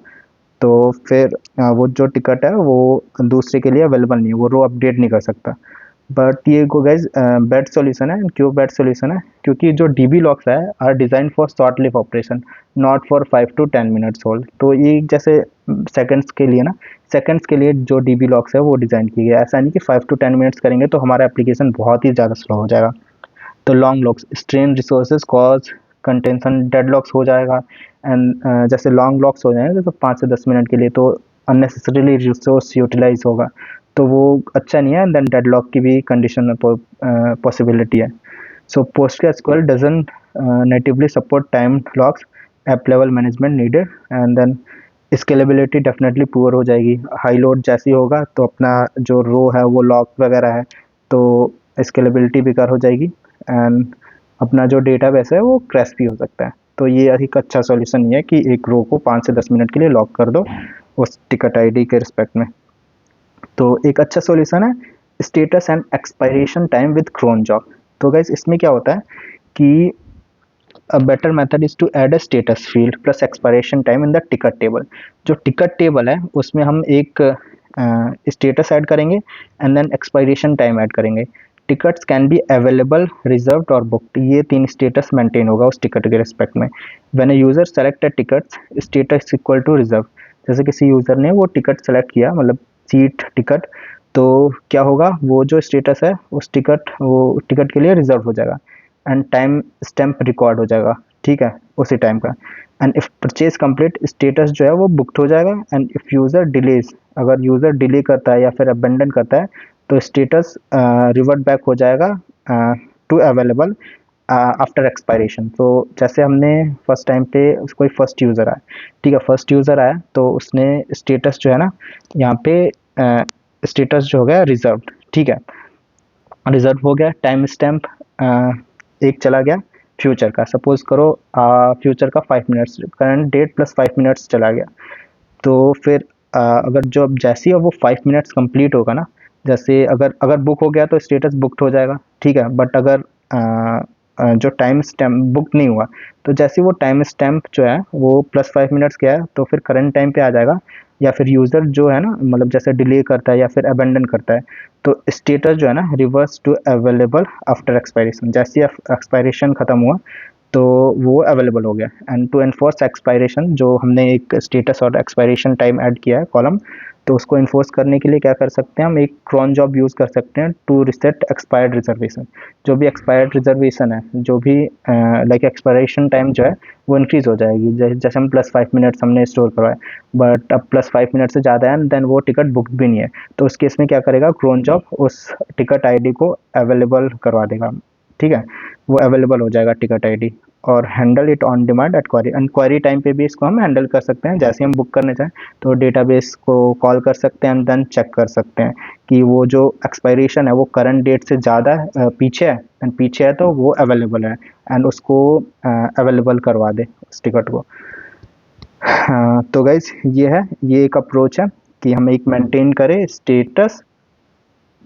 तो फिर वो जो टिकट है वो दूसरे के लिए अवेलेबल नहीं है, वो रो अपडेट नहीं कर सकता। बट ये को गाइज बैड सॉल्यूशन है। क्यों बैड सॉल्यूशन है? क्योंकि जो डीबी लॉक्स है are design for short live operation, not for 5 to 10 minutes hold. तो ये जैसे सेकंड्स के लिए ना, सेकंड्स के लिए जो डीबी लॉक्स है वो डिज़ाइन की गई है। ऐसा नहीं कि 5 to 10 मिनट्स करेंगे तो हमारा एप्लीकेशन बहुत ही ज़्यादा स्लो हो जाएगा। तो long locks strain resources cause contention deadlocks हो जाएगा। एंड जैसे लॉन्ग लॉक्स हो जाएंगे तो 5 से 10 मिनट के लिए तो अननेसेसरीली रिसोर्स यूटिलाइज होगा, तो वो अच्छा नहीं है। एंड देन डेडलॉक की भी कंडीशन पॉसिबिलिटी है। So PostgreSQL doesn't natively support time locks, app level management needed, and then scalability definitely poor हो जाएगी। हाई लोड जैसी होगा तो अपना जो रो है वो लॉक वगैरह है तो स्केलेबिलिटी बेकार हो जाएगी, एंड अपना जो डेटाबेस है वो क्रैश भी हो सकता है। तो ये एक अच्छा सॉल्यूशन नहीं है कि एक रो को 5 से 10 मिनट के लिए लॉक कर दो उस टिकट आईडी के रिस्पेक्ट में। तो एक अच्छा सॉल्यूशन है status and expiration time with cron job. तो गाइज इसमें क्या होता है कि a better method is to add a status field plus expiration time in the ticket table. जो टिकट टेबल है उसमें हम एक स्टेटस ऐड करेंगे and then expiration time add करेंगे। Tickets can be available, reserved और बुक्ड, ये 3 status maintain होगा उस टिकट के रिस्पेक्ट में। When a user select a tickets status equal to reserve, जैसे किसी यूजर ने वो टिकट सेलेक्ट किया, मतलब सीट टिकट, तो क्या होगा, वो जो स्टेटस है उस वो टिकट के लिए रिजर्व हो जाएगा एंड टाइम स्टैम्प रिकॉर्ड हो जाएगा, ठीक है, उसी टाइम का। And if purchase complete status जो है वो बुकड हो जाएगा। एंड इफ यूज़र डिलेज, अगर यूज़र डिले करता है या फिर अबेंडन करता है तो स्टेटस रिवर्ट बैक हो जाएगा टू अवेलेबल आफ्टर एक्सपायरेशन। तो जैसे हमने फर्स्ट टाइम पे कोई फर्स्ट यूज़र आया, ठीक है, फर्स्ट यूज़र आया तो उसने स्टेटस जो है ना यहाँ पे स्टेटस जो हो गया रिजर्व्ड, ठीक है, रिजर्व हो गया। टाइम स्टैम्प एक चला गया फ्यूचर का, सपोज करो फ्यूचर का 5 minutes, current date plus 5 minutes चला गया। तो फिर अगर जो जैसे ही वो 5 मिनट्स कंप्लीट होगा ना, जैसे अगर अगर बुक हो गया तो स्टेटस बुकड हो जाएगा, ठीक है, बट अगर जो टाइम स्टैम्प बुक नहीं हुआ तो जैसे वो टाइम स्टैम्प जो है वो +5 मिनट्स गया है तो फिर करंट टाइम पे आ जाएगा। या फिर यूज़र जो है ना, मतलब जैसे डिले करता है या फिर अबेंडन करता है तो स्टेटस जो है ना reverse to available after expiration, जैसे एक्सपायरेशन ख़त्म हुआ तो वो अवेलेबल हो गया। एंड टू एनफोर्स एक्सपायरेशन, जो हमने एक स्टेटस और एक्सपायरेशन टाइम ऐड किया है कॉलम, तो उसको इन्फोर्स करने के लिए क्या कर सकते हैं, हम एक क्रॉन जॉब यूज़ कर सकते हैं टू रिसेट एक्सपायर्ड रिजर्वेशन। जो भी एक्सपायर्ड रिजर्वेशन है, जो भी लाइक एक्सपायरेशन टाइम जो है वो इंक्रीज़ हो जाएगी। जैसे हम +5 मिनट्स हमने स्टोर करवाए बट अब +5 मिनट से ज़्यादा है देन वो टिकट बुकड भी नहीं है, तो उस केस में क्या करेगा क्रोन जॉब, उस टिकट आईडी को अवेलेबल करवा देगा, ठीक है, वो अवेलेबल हो जाएगा टिकट आईडी। और handle it on demand eight query, and query time पे भी इसको हम हैंडल कर सकते हैं। जैसे हम बुक करने चाहें तो डेटाबेस को कॉल कर सकते हैं एंड देन चेक कर सकते हैं कि वो जो एक्सपायरेशन है वो करंट डेट से ज़्यादा पीछे है, एंड पीछे है तो वो अवेलेबल है एंड उसको अवेलेबल करवा दे उस टिकट को। हाँ, तो गाइज ये एक अप्रोच है कि हम एक मेंटेन करें status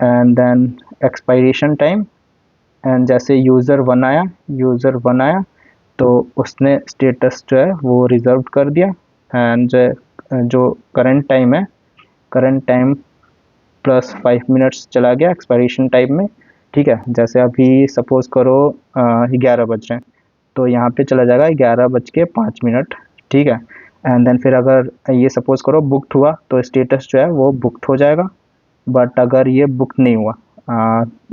and then expiration time and जैसे यूज़र वन आया तो उसने स्टेटस जो है वो रिजर्व कर दिया। एंड जो करंट टाइम प्लस 5 मिनट्स चला गया एक्सपायरेशन टाइम में। ठीक है, जैसे अभी सपोज करो 11 बज रहे हैं, तो यहाँ पे चला जाएगा 11:05। ठीक है, एंड देन फिर अगर ये सपोज करो बुकड हुआ तो स्टेटस जो है वो बुकड हो जाएगा। बट अगर ये बुक नहीं हुआ,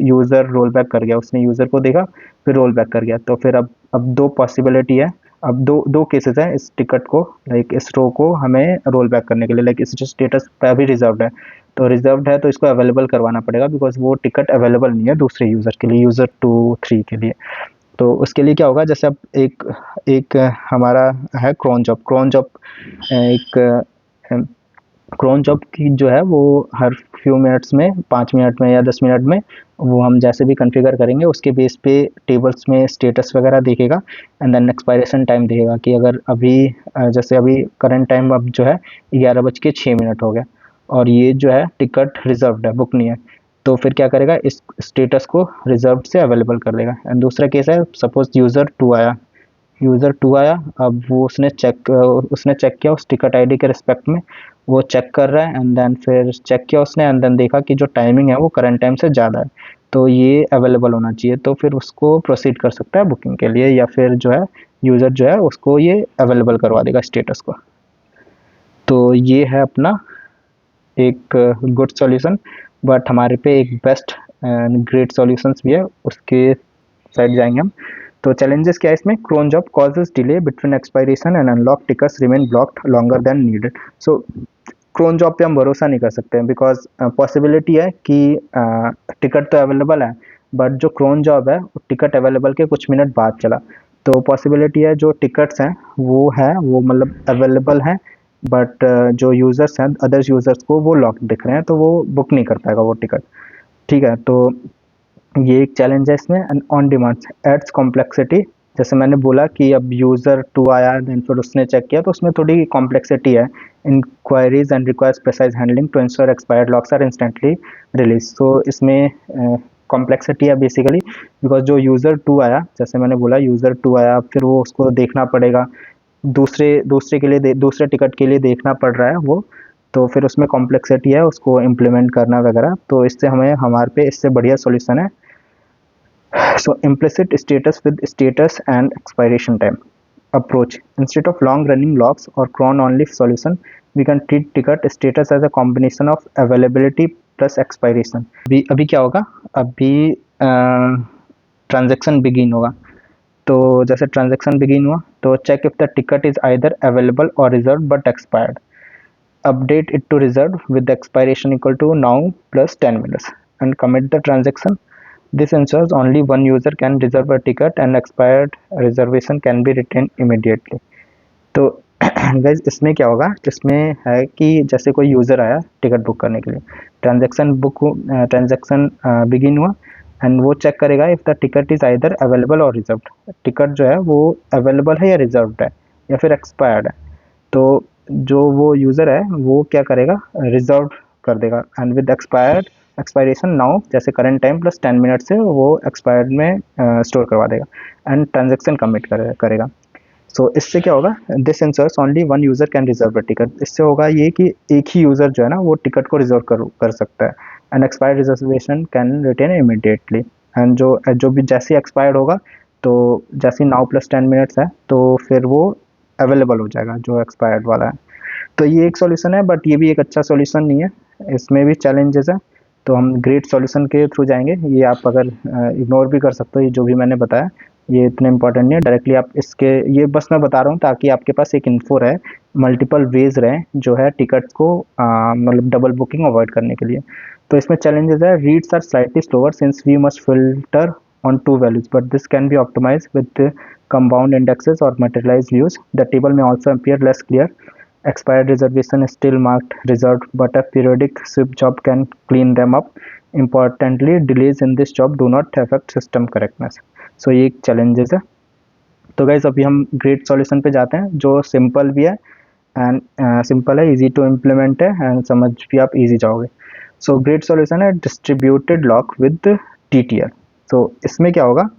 यूज़र रोल बैक कर गया, उसने यूज़र को देखा फिर रोल बैक कर गया, तो फिर अब दो पॉसिबिलिटी है। अब दो दो केसेस हैं इस टिकट को, लाइक इस रो को हमें रोल बैक करने के लिए। लाइक इस स्टेटस पे अभी रिजर्व्ड है, तो रिजर्व्ड है तो इसको अवेलेबल करवाना पड़ेगा, बिकॉज वो टिकट अवेलेबल नहीं है दूसरे यूज़र के लिए, यूज़र 2 3 के लिए। तो उसके लिए क्या होगा, जैसे अब एक एक हमारा है क्रोन जॉब एक क्रोन जॉब की जो है वो हर फ्यू मिनट्स में, 5 मिनट में या 10 मिनट में, वो हम जैसे भी कॉन्फ़िगर करेंगे उसके बेस पे टेबल्स में स्टेटस वगैरह देखेगा। एंड देन एक्सपायरेशन टाइम देखेगा कि अगर अभी जैसे अभी करंट टाइम अब जो है 11:06 हो गया और ये जो है टिकट रिजर्व्ड है, बुक नहीं है, तो फिर क्या करेगा, इस स्टेटस को रिजर्व्ड से अवेलेबल कर देगा। एंड दूसरा केस है, सपोज यूज़र 2 आया, अब वो उसने चेक किया उस टिकट आईडी के रिस्पेक्ट में, वो चेक कर रहा है। एंड देन फिर चेक किया उसने, एंड देन देखा कि जो टाइमिंग है वो करंट टाइम से ज़्यादा है, तो ये अवेलेबल होना चाहिए, तो फिर उसको प्रोसीड कर सकता है बुकिंग के लिए, या फिर जो है यूज़र जो है उसको ये अवेलेबल करवा देगा स्टेटस को। तो ये है अपना एक गुड सॉल्यूशन। बट हमारे पे एक बेस्ट एंड ग्रेट सॉल्यूशंस भी है, उसके साइड जाएंगे हम। तो चैलेंजेस क्या है इसमें, cron job causes delay between expiration and unlock tickets remain blocked longer than needed. So cron job पे हम भरोसा नहीं कर सकते हैं, बिकॉज पॉसिबिलिटी है कि टिकट तो अवेलेबल है, बट जो क्रोन जॉब है टिकट अवेलेबल के कुछ मिनट बाद चला, तो पॉसिबिलिटी है जो टिकट्स हैं वो मतलब अवेलेबल हैं, बट जो यूज़र्स हैं अदर्स यूज़र्स को वो लॉक दिख रहे हैं, तो वो बुक नहीं कर पाएगा वो टिकट। ठीक है, तो ये एक चैलेंज है इसमें। And on demand adds complexity, जैसे मैंने बोला कि अब यूज़र 2 आया देन फिर उसने चेक किया, तो उसमें थोड़ी कॉम्प्लेक्सिटी है। Inquiries and requires precise handling to ensure expired locks are instantly release. तो इसमें कॉम्प्लेक्सिटी है बेसिकली, बिकॉज जो यूज़र 2 आया, जैसे मैंने बोला यूज़र 2 आया, फिर वो उसको देखना पड़ेगा, दूसरे टिकट के लिए देखना पड़ रहा है वो, तो फिर उसमें कॉम्प्लेक्सिटी है उसको इम्प्लीमेंट करना वगैरह। तो इससे हमारे पे इससे बढ़िया सॉल्यूशन है। So implicit status with status and expiration time approach. Instead of long running locks or cron only solution, we can treat ticket status as a combination of availability plus expiration. अभी क्या होगा, अभी transaction begin होगा, तो जैसे transaction begin हुआ तो check if the ticket is either available or reserved but expired, update it to reserved with the expiration equal to now plus 10 minutes and commit the transaction. This ensures only one user can reserve a ticket and expired reservation can be retained immediately. तो guys इसमें क्या होगा, इसमें है कि जैसे कोई user आया टिकट बुक करने के लिए, ट्रांजैक्शन बिगिन हुआ एंड वो चेक करेगा if the ticket is either available और रिजर्व्ड, टिकट जो है वो अवेलेबल है या रिजर्व्ड है या फिर एक्सपायर्ड है। तो जो वो यूज़र है वो क्या करेगा, रिजर्व कर देगा, एंड विद एक्सपायरेशन नाउ, जैसे करंट टाइम प्लस 10 मिनट से वो एक्सपायर्ड में स्टोर करवा देगा एंड ट्रांजेक्शन कमिट करेगा। सो इससे क्या होगा, this ensures only one user can reserve a ticket. इससे होगा ये कि एक ही यूज़र जो है ना वो टिकट को रिजर्व कर सकता है, and expired reservation can retain immediately. And जो भी जैसे ही एक्सपायर्ड होगा, तो जैसे नाउ प्लस 10 मिनट्स है तो फिर वो अवेलेबल हो जाएगा जो एक्सपायर्ड वाला है। तो ये एक सॉल्यूशन है, बट ये भी एक अच्छा सॉल्यूशन नहीं है, इसमें भी चैलेंजेस है। तो हम ग्रेट सॉल्यूशन के थ्रू जाएंगे। ये आप अगर इग्नोर भी कर सकते हो, ये जो भी मैंने बताया ये इतने इंपॉर्टेंट नहीं है, डायरेक्टली आप इसके, ये बस मैं बता रहा हूँ ताकि आपके पास एक इन्फो रहे, मल्टीपल वेज रहे जो है टिकट्स को मतलब डबल बुकिंग अवॉइड करने के लिए। तो इसमें चैलेंजेस है, reads are slightly slower since we must filter on two values, but this can be optimized with the compound indexes or materialized views. The table may also appear less clear. Expired reservation is still marked reserved, but a periodic sweep job can clean them up. Importantly, delays in this job do not affect system correctness. So ये एक challenges है। तो guys अभी हम great solution पे जाते हैं जो सिंपल भी है, एंड सिंपल है, इजी टू इम्प्लीमेंट है, एंड समझ भी आप इजी जाओगे। सो ग्रेट सॉल्यूशन है डिस्ट्रीब्यूटेड लॉक विद TTL। तो इसमें क्या होगा,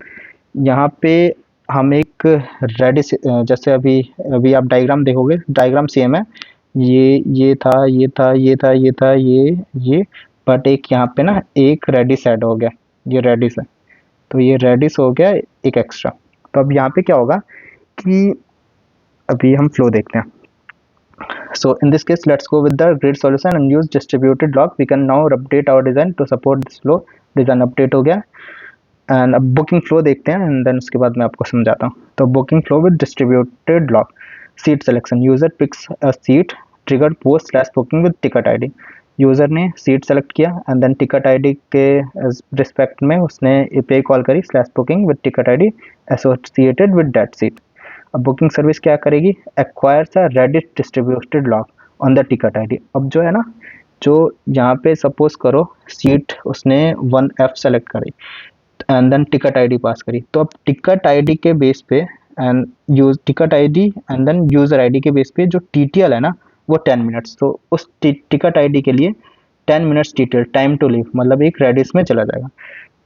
यहाँ पे हम एक रेडिस, जैसे अभी अभी आप डायग्राम देखोगे, डायग्राम सेम है, ये था ये था ये था ये था ये, बट एक यहाँ पे ना एक रेडिस ऐड हो गया, ये रेडिस है, तो ये रेडिस हो गया एक एक्स्ट्रा। तो अब यहाँ पे क्या होगा कि अभी हम फ्लो देखते हैं। So in this case, let's go with the grid solution and use distributed log. We can now update our design to support this flow. Design update हो गया एंड अब बुकिंग फ्लो देखते हैं एंड देन उसके बाद मैं आपको समझाता हूँ। तो booking flow with distributed lock, seat selection, user picks a seat, trigger post slash booking with ticket ID. यूजर ने सीट सेलेक्ट किया एंड देन टिकट आईडी के रिस्पेक्ट में उसने एपीआई कॉल करी slash booking with ticket ID associated with that seat. अब booking service क्या करेगी, acquires a Redis distributed lock on the ticket ID. अब जो है ना, जो यहाँ पे सपोज करो सीट उसने 1F सेलेक्ट करी and then ticket ID pass करी, तो अब टिकट आईडी के बेस पे and use ticket ID and then user ID के बेस पे जो टीटीएल है ना वो 10 मिनट्स, तो उस टिकट आईडी के लिए 10 minutes TTL time to live मतलब एक रेडिस में चला जाएगा।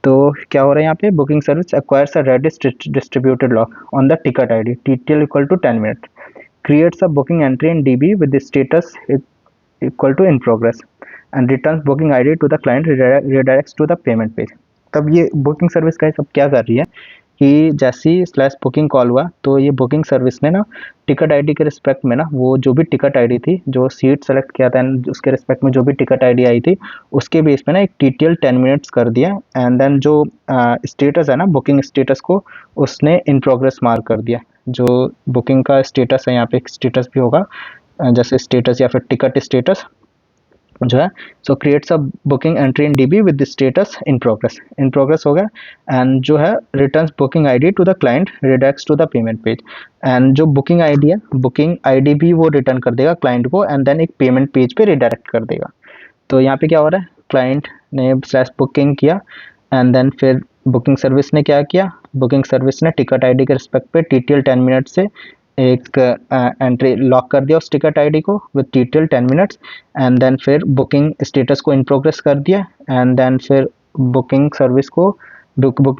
तो क्या हो रहा है यहाँ पे, booking service acquires a Redis distributed lock on the ticket ID TTL equal to 10 minute, creates a booking entry in DB with the status equal to in progress and returns booking ID to the client, redirects to the payment page। तब ये booking service का सब क्या कर रही है कि जैसे ही स्लैश बुकिंग कॉल हुआ तो ये बुकिंग सर्विस ने ना टिकट आईडी के रिस्पेक्ट में ना वो जो भी टिकट आईडी थी, जो सीट सेलेक्ट किया था एंड उसके रिस्पेक्ट में जो भी टिकट आईडी आई थी उसके बेस पे ना एक टीटीएल 10 मिनट्स कर दिया एंड देन जो स्टेटस है ना बुकिंग स्टेटस को उसने इन प्रोग्रेस मार्क कर दिया। जो बुकिंग का स्टेटस है यहाँ पे एक स्टेटस भी होगा, जैसे स्टेटस या फिर टिकट स्टेटस जो है, so creates a booking entry in DB with the status in progress हो गया एंड जो है returns booking ID to the client, redirects to the payment page and जो बुकिंग आईडी है बुकिंग आईडी भी वो रिटर्न कर देगा क्लाइंट को एंड देन एक पेमेंट पेज पे रिडायरेक्ट कर देगा। तो यहाँ पे क्या हो रहा है, क्लाइंट ने स्लैश बुकिंग किया एंड देन फिर बुकिंग सर्विस ने क्या किया, बुकिंग सर्विस ने टिकट आईडी के रिस्पेक्ट पे टीटीएल 10 मिनट से एक एंट्री लॉक कर दिया उस टिकट आईडी को with TTL 10 minutes and then फिर बुकिंग स्टेटस को इन प्रोग्रेस कर दिया एंड देन फिर बुकिंग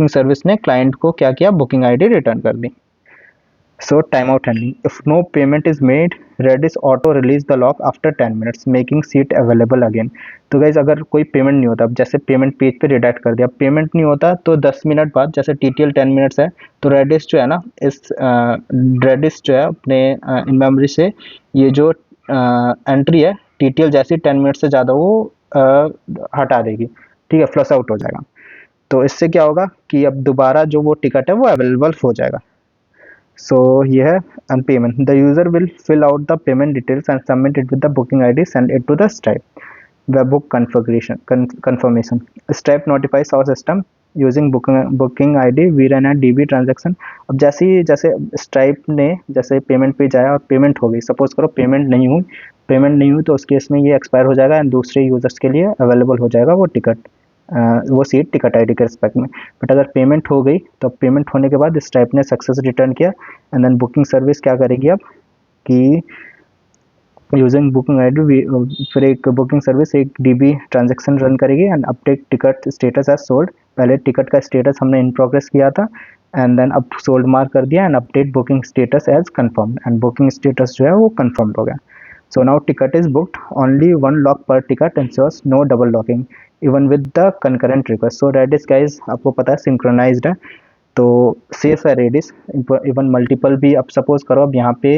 सर्विस ने क्लाइंट को क्या किया, बुकिंग आईडी रिटर्न कर दी। So timeout handling. If no payment is made, Redis auto release the lock after 10 minutes, making seat available again. तो गाइज अगर कोई पेमेंट नहीं होता, जैसे पेमेंट पेज पे रिडायरेक्ट कर दिया, पेमेंट नहीं होता तो 10 मिनट बाद, जैसे टीटीएल 10 मिनट्स है तो रेडिस जो है ना, इस रेडिस जो है अपने इन मेमोरी से ये जो एंट्री है टीटीएल जैसी 10 मिनट से ज़्यादा वो हटा देगी, ठीक है, फ्लश आउट हो जाएगा। तो इससे क्या होगा कि अब दोबारा जो वो टिकट है वो अवेलेबल हो जाएगा। So here and payment, the user will fill out the payment details and submit it with the booking ID, send it to the Stripe webhook confirmation. Stripe notifies our system using booking ID, we run a DB transaction। अब जैसे Stripe ने जैसे payment पे जाया और payment हो गई, suppose करो पेमेंट नहीं हुई तो उस केस में ये एक्सपायर हो जाएगा एंड दूसरे यूजर्स के लिए अवेलेबल हो जाएगा वो टिकट, वो सीट टिकट आईडी के रिस्पेक्ट में। बट अगर पेमेंट हो गई तो पेमेंट होने के बाद स्ट्राइप ने सक्सेस रिटर्न किया एंड देन बुकिंग सर्विस क्या करेगी अब कि यूजिंग बुकिंग आईडी फिर एक बुकिंग सर्विस एक डीबी ट्रांजैक्शन रन करेगी and update ticket status as sold. पहले टिकट का स्टेटस हमने इन प्रोग्रेस किया था एंड देन अब सोल्ड मार्क कर दिया and update booking status as confirm and booking status जो है वो कंफर्म हो गया। So now ticket is booked, only one lock per ticket ensures no double locking even with the concurrent request। So Redis guys आपको पता है synchronized है तो safe है Redis, इवन मल्टीपल भी। अब सपोज करो अब यहाँ पे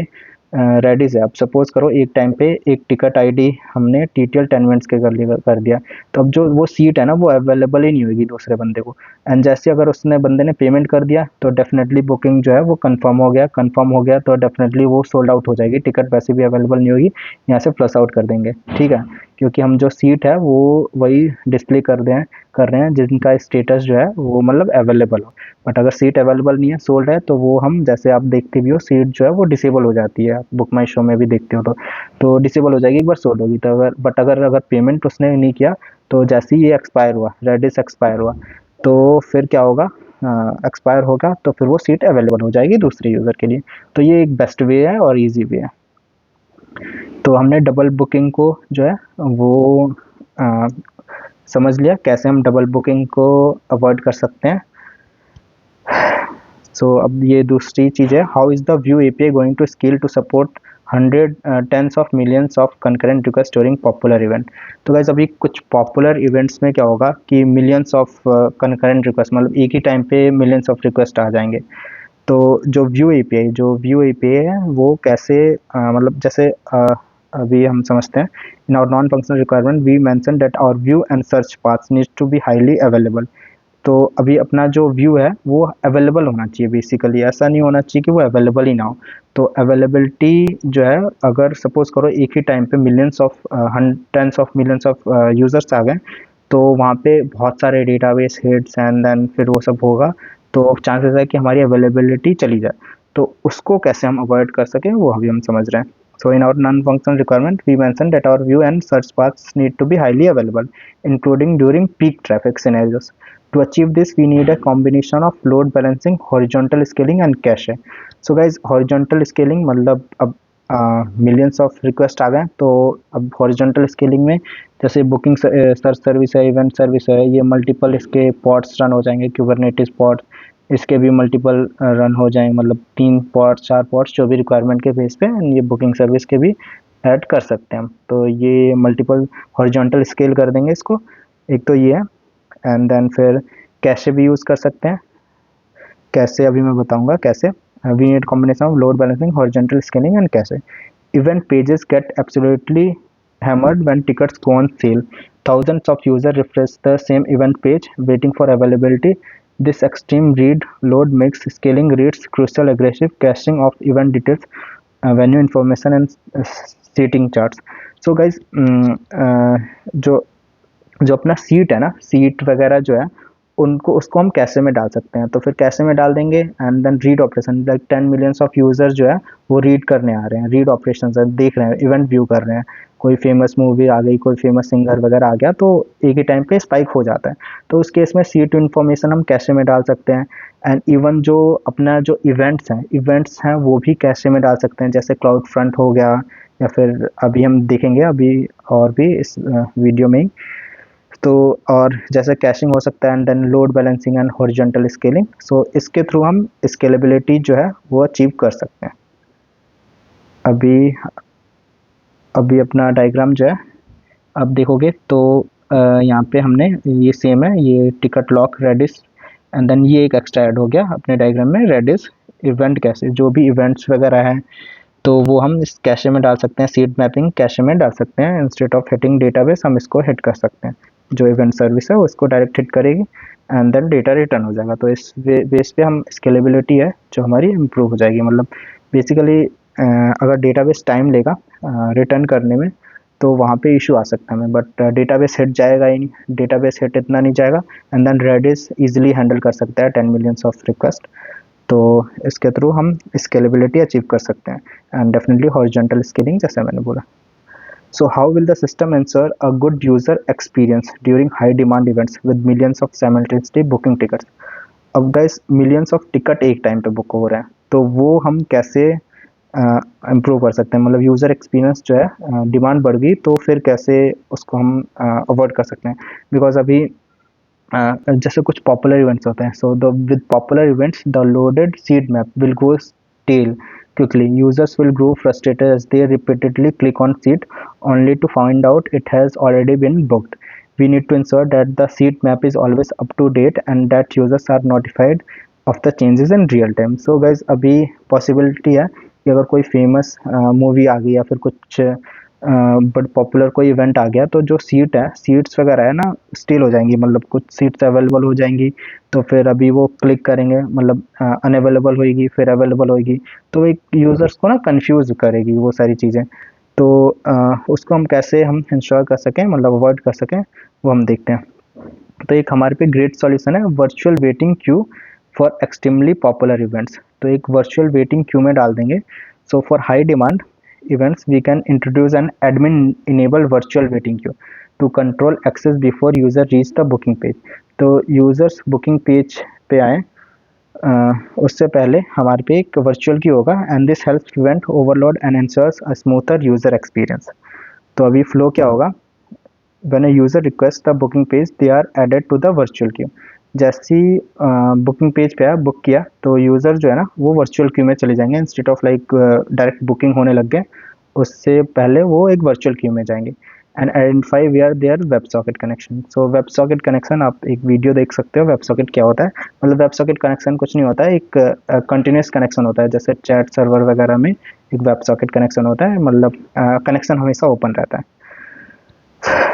रेडिस है, अब सपोज करो एक टाइम पे एक टिकट आईडी हमने टीटीएल 10 मिनट्स के कर दिया तो अब जो वो सीट है ना वो अवेलेबल ही नहीं होगी दूसरे बंदे को एंड जैसे अगर उसने बंदे ने पेमेंट कर दिया तो डेफिनेटली बुकिंग जो है वो कंफर्म हो गया तो डेफिनेटली वो सोल्ड आउट हो जाएगी, टिकट वैसे भी अवेलेबल नहीं होगी, यहाँ से फ्लश आउट कर देंगे, ठीक है, क्योंकि हम जो सीट है वो वही डिस्प्ले कर रहे हैं जिनका स्टेटस जो है वो मतलब अवेलेबल हो। बट अगर सीट अवेलेबल नहीं है, सोल्ड है, तो वो हम जैसे आप देखते भी हो सीट जो है वो डिसेबल हो जाती है, बुक माई शो में भी देखते हो तो डिसेबल हो जाएगी एक बार सोल्ड होगी तो। अगर पेमेंट उसने नहीं किया तो जैसे ही ये एक्सपायर हुआ, रेडिस एक्सपायर हुआ तो फिर क्या होगा, एक्सपायर होगा तो फिर वो सीट अवेलेबल हो जाएगी दूसरे यूज़र के लिए। तो ये एक बेस्ट वे है और ईजी वे है। तो हमने डबल बुकिंग को जो है वो समझ लिया कैसे हम डबल बुकिंग को अवॉइड कर सकते हैं। सो अब ये दूसरी चीज़ है, how is the view API going to scale to support 10s of millions of concurrent request during popular event. तो गाइस अभी कुछ पॉपुलर इवेंट्स में क्या होगा कि मिलियंस ऑफ कंकरेंट रिक्वेस्ट, मतलब एक ही टाइम पे मिलियंस ऑफ रिक्वेस्ट आ जाएंगे। तो जो व्यू एपीआई है वो कैसे मतलब जैसे अभी हम समझते हैं, in our non functional requirement we mention that our view and search paths needs to be highly available. तो अभी अपना जो व्यू है वो अवेलेबल होना चाहिए, बेसिकली ऐसा नहीं होना चाहिए कि वो अवेलेबल ही ना हो। तो अवेलेबिलिटी जो है, अगर सपोज करो एक ही टाइम पे millions of tens of millions of users आ गए, तो वहाँ पे बहुत सारे डेटाबेस हिट्स एंड देन फिर वो सब होगा, तो चांसेस है कि हमारी अवेलेबिलिटी चली जाए। तो उसको कैसे हम अवॉइड कर सकें वो अभी हम समझ रहे हैं। So in our non-functional requirement, we mentioned that our view and search paths need to be highly available, including during peak traffic scenarios. To achieve this, we need a combination of load balancing, horizontal scaling, and cache. So guys, horizontal scaling मतलब अब millions of request आ गए, तो अब horizontal scaling में जैसे booking search service है, event service है, ये मल्टीपल इसके पॉड्स रन हो जाएंगे, क्यूबरनेटिस पॉड्स, इसके भी मल्टीपल रन हो जाएंगे, मतलब 3 पॉड्स 4 पॉड्स जो भी रिक्वायरमेंट के बेस पे ये बुकिंग सर्विस के भी ऐड कर सकते हैं हम। तो ये मल्टीपल हॉरिजॉन्टल स्केल कर देंगे इसको, एक तो ये है। एंड देन फिर कैशे भी यूज़ कर सकते हैं। कैसे अभी मैं बताऊंगा कैसे। We need combination of load balancing, horizontal scaling and cache. Event pages get absolutely hammered when tickets go on sale. Thousands of users refresh the same event page waiting for availability. This extreme read load makes scaling reads crucial. Aggressive caching of event details, venue information and seating charts. So guys, जो जो अपना seat है ना, seat वगैरह जो है, उनको उसको हम कैशे में डाल सकते हैं। तो फिर कैशे में डाल देंगे and then read operation, like 10 millions of user जो है वो रीड करने आ रहे हैं, रीड ऑपरेशन देख रहे हैं, इवेंट व्यू कर रहे हैं, कोई फेमस मूवी आ गई, कोई फेमस सिंगर वगैरह आ गया, तो एक ही टाइम पे स्पाइक हो जाता है। तो उस केस में सीट इन्फॉर्मेशन हम कैशे में डाल सकते हैं। एंड इवन जो अपना जो इवेंट्स हैं वो भी कैशे में डाल सकते हैं, जैसे क्लाउड फ्रंट हो गया, या फिर अभी हम देखेंगे अभी और भी इस वीडियो में ही। तो और जैसे कैशिंग हो सकता है and then load balancing and horizontal scaling. So इसके थ्रू हम स्केलेबिलिटी जो है वो अचीव कर सकते हैं। अभी अभी अपना डायग्राम जो है अब देखोगे तो यहाँ पे हमने ये सेम है, ये ticket lock Redis, and then ये एक एक्स्ट्रा ऐड हो गया अपने डायग्राम में, रेडिस इवेंट कैशे। जो भी इवेंट्स वगैरह हैं तो वो हम इस कैशे में डाल सकते हैं, सीड मैपिंग कैशे में डाल सकते हैं। इंस्टेड ऑफ हिटिंग डेटाबेस हम इसको हिट कर सकते हैं, जो इवेंट सर्विस है वो इसको डायरेक्ट हिट करेगी एंड देन डेटा रिटर्न हो जाएगा। तो इस बेस पे हम स्केलेबिलिटी है जो हमारी इम्प्रूव हो जाएगी। मतलब बेसिकली अगर डेटाबेस टाइम लेगा रिटर्न करने में तो वहाँ पे इशू आ सकता है हमें, बट डेटाबेस हिट जाएगा ही नहीं, डेटाबेस हिट इतना नहीं जाएगा। And then Redis easily handle कर सकता है 10 मिलियंस ऑफ रिक्वेस्ट। तो इसके थ्रू हम स्केलेबिलिटी अचीव कर सकते हैं एंड डेफिनेटली हॉरिजॉन्टल स्केलिंग जैसे मैंने बोला। So how will the system ensure a good user experience during high demand events with millions of simultaneously booking tickets? अब गाइस मिलियंस ऑफ टिकट एक time पे book हो रहे हैं, तो वो हम कैसे इम्प्रूव कर सकते हैं, मतलब यूज़र एक्सपीरियंस जो है, डिमांड बढ़ गई तो फिर कैसे उसको हम अवॉइड कर सकते हैं। बिकॉज अभी जैसे कुछ पॉपुलर इवेंट्स होते हैं, so the with popular events the loaded seed map will go stale quickly. Users will grow frustrated as they repeatedly click on seat only to find out it has already been booked. We need to ensure that the seat map is always up to date and that users are notified of the changes in real time. So guys, अभी possibility है कि अगर कोई famous movie आ गई या फिर कुछ but popular कोई इवेंट आ गया, तो जो सीट्स वगैरह है ना स्टील हो जाएंगी, मतलब कुछ सीट्स अवेलेबल हो जाएंगी, तो फिर अभी वो क्लिक करेंगे, मतलब अनअवेलेबल होएगी फिर अवेलेबल होएगी, तो एक यूज़र्स को ना कंफ्यूज करेगी वो सारी चीज़ें। तो उसको हम कैसे हम इंश्योर कर सकें, मतलब अवॉइड कर सकें, वो हम देखते हैं। तो एक हमारे पे ग्रेट सॉल्यूशन है, virtual waiting Q for extremely popular events. तो एक वर्चुअल वेटिंग क्यू में डाल देंगे। So for high demand events we can introduce an admin enable virtual waiting queue to control access before user reach the booking page. तो users booking page पे आए उससे पहले हमारे पे एक वर्चुअल क्यू होगा and this helps prevent overload and ensures a smoother user experience. तो अभी फ्लो क्या होगा, when a user requests the booking page they are added to the virtual queue. जैसी बुकिंग पेज पे आया, बुक किया, तो यूज़र जो है ना वो वर्चुअल क्यू में चले जाएंगे instead of like direct booking होने लग गए, उससे पहले वो एक वर्चुअल क्यू में जाएंगे। And identify where there web socket connection. So web socket connection आप एक वीडियो देख सकते हो। वेब सॉकेट क्या होता है, मतलब वेब सॉकेट कनेक्शन कुछ नहीं होता है, एक कंटिन्यूस कनेक्शन होता है, जैसे चैट सर्वर वगैरह में एक वेब सॉकेट कनेक्शन होता है, मतलब कनेक्शन हमेशा ओपन रहता है।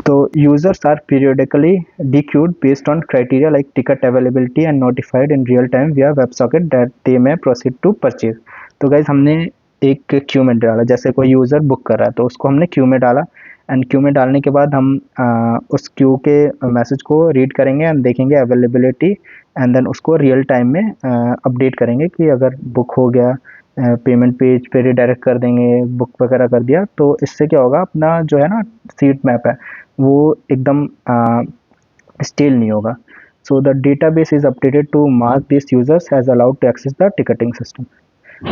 तो users are periodically dequeued based on criteria like ticket availability and notified in real time via WebSocket that they may proceed to purchase। तो गाइज हमने एक क्यू में डाला, जैसे कोई यूज़र बुक कर रहा है तो उसको हमने क्यू में डाला, एंड क्यू में डालने के बाद हम उस क्यू के मैसेज को रीड करेंगे एंड देखेंगे अवेलेबिलिटी, एंड देन उसको रियल टाइम में अपडेट करेंगे कि अगर बुक हो गया, पेमेंट पेज पे रिडायरेक्ट कर देंगे, बुक वगैरह कर दिया। तो इससे क्या होगा, अपना जो है ना सीट मैप है वो एकदम स्टिल नहीं होगा। So the database is updated to mark this users as allowed to access the ticketing system.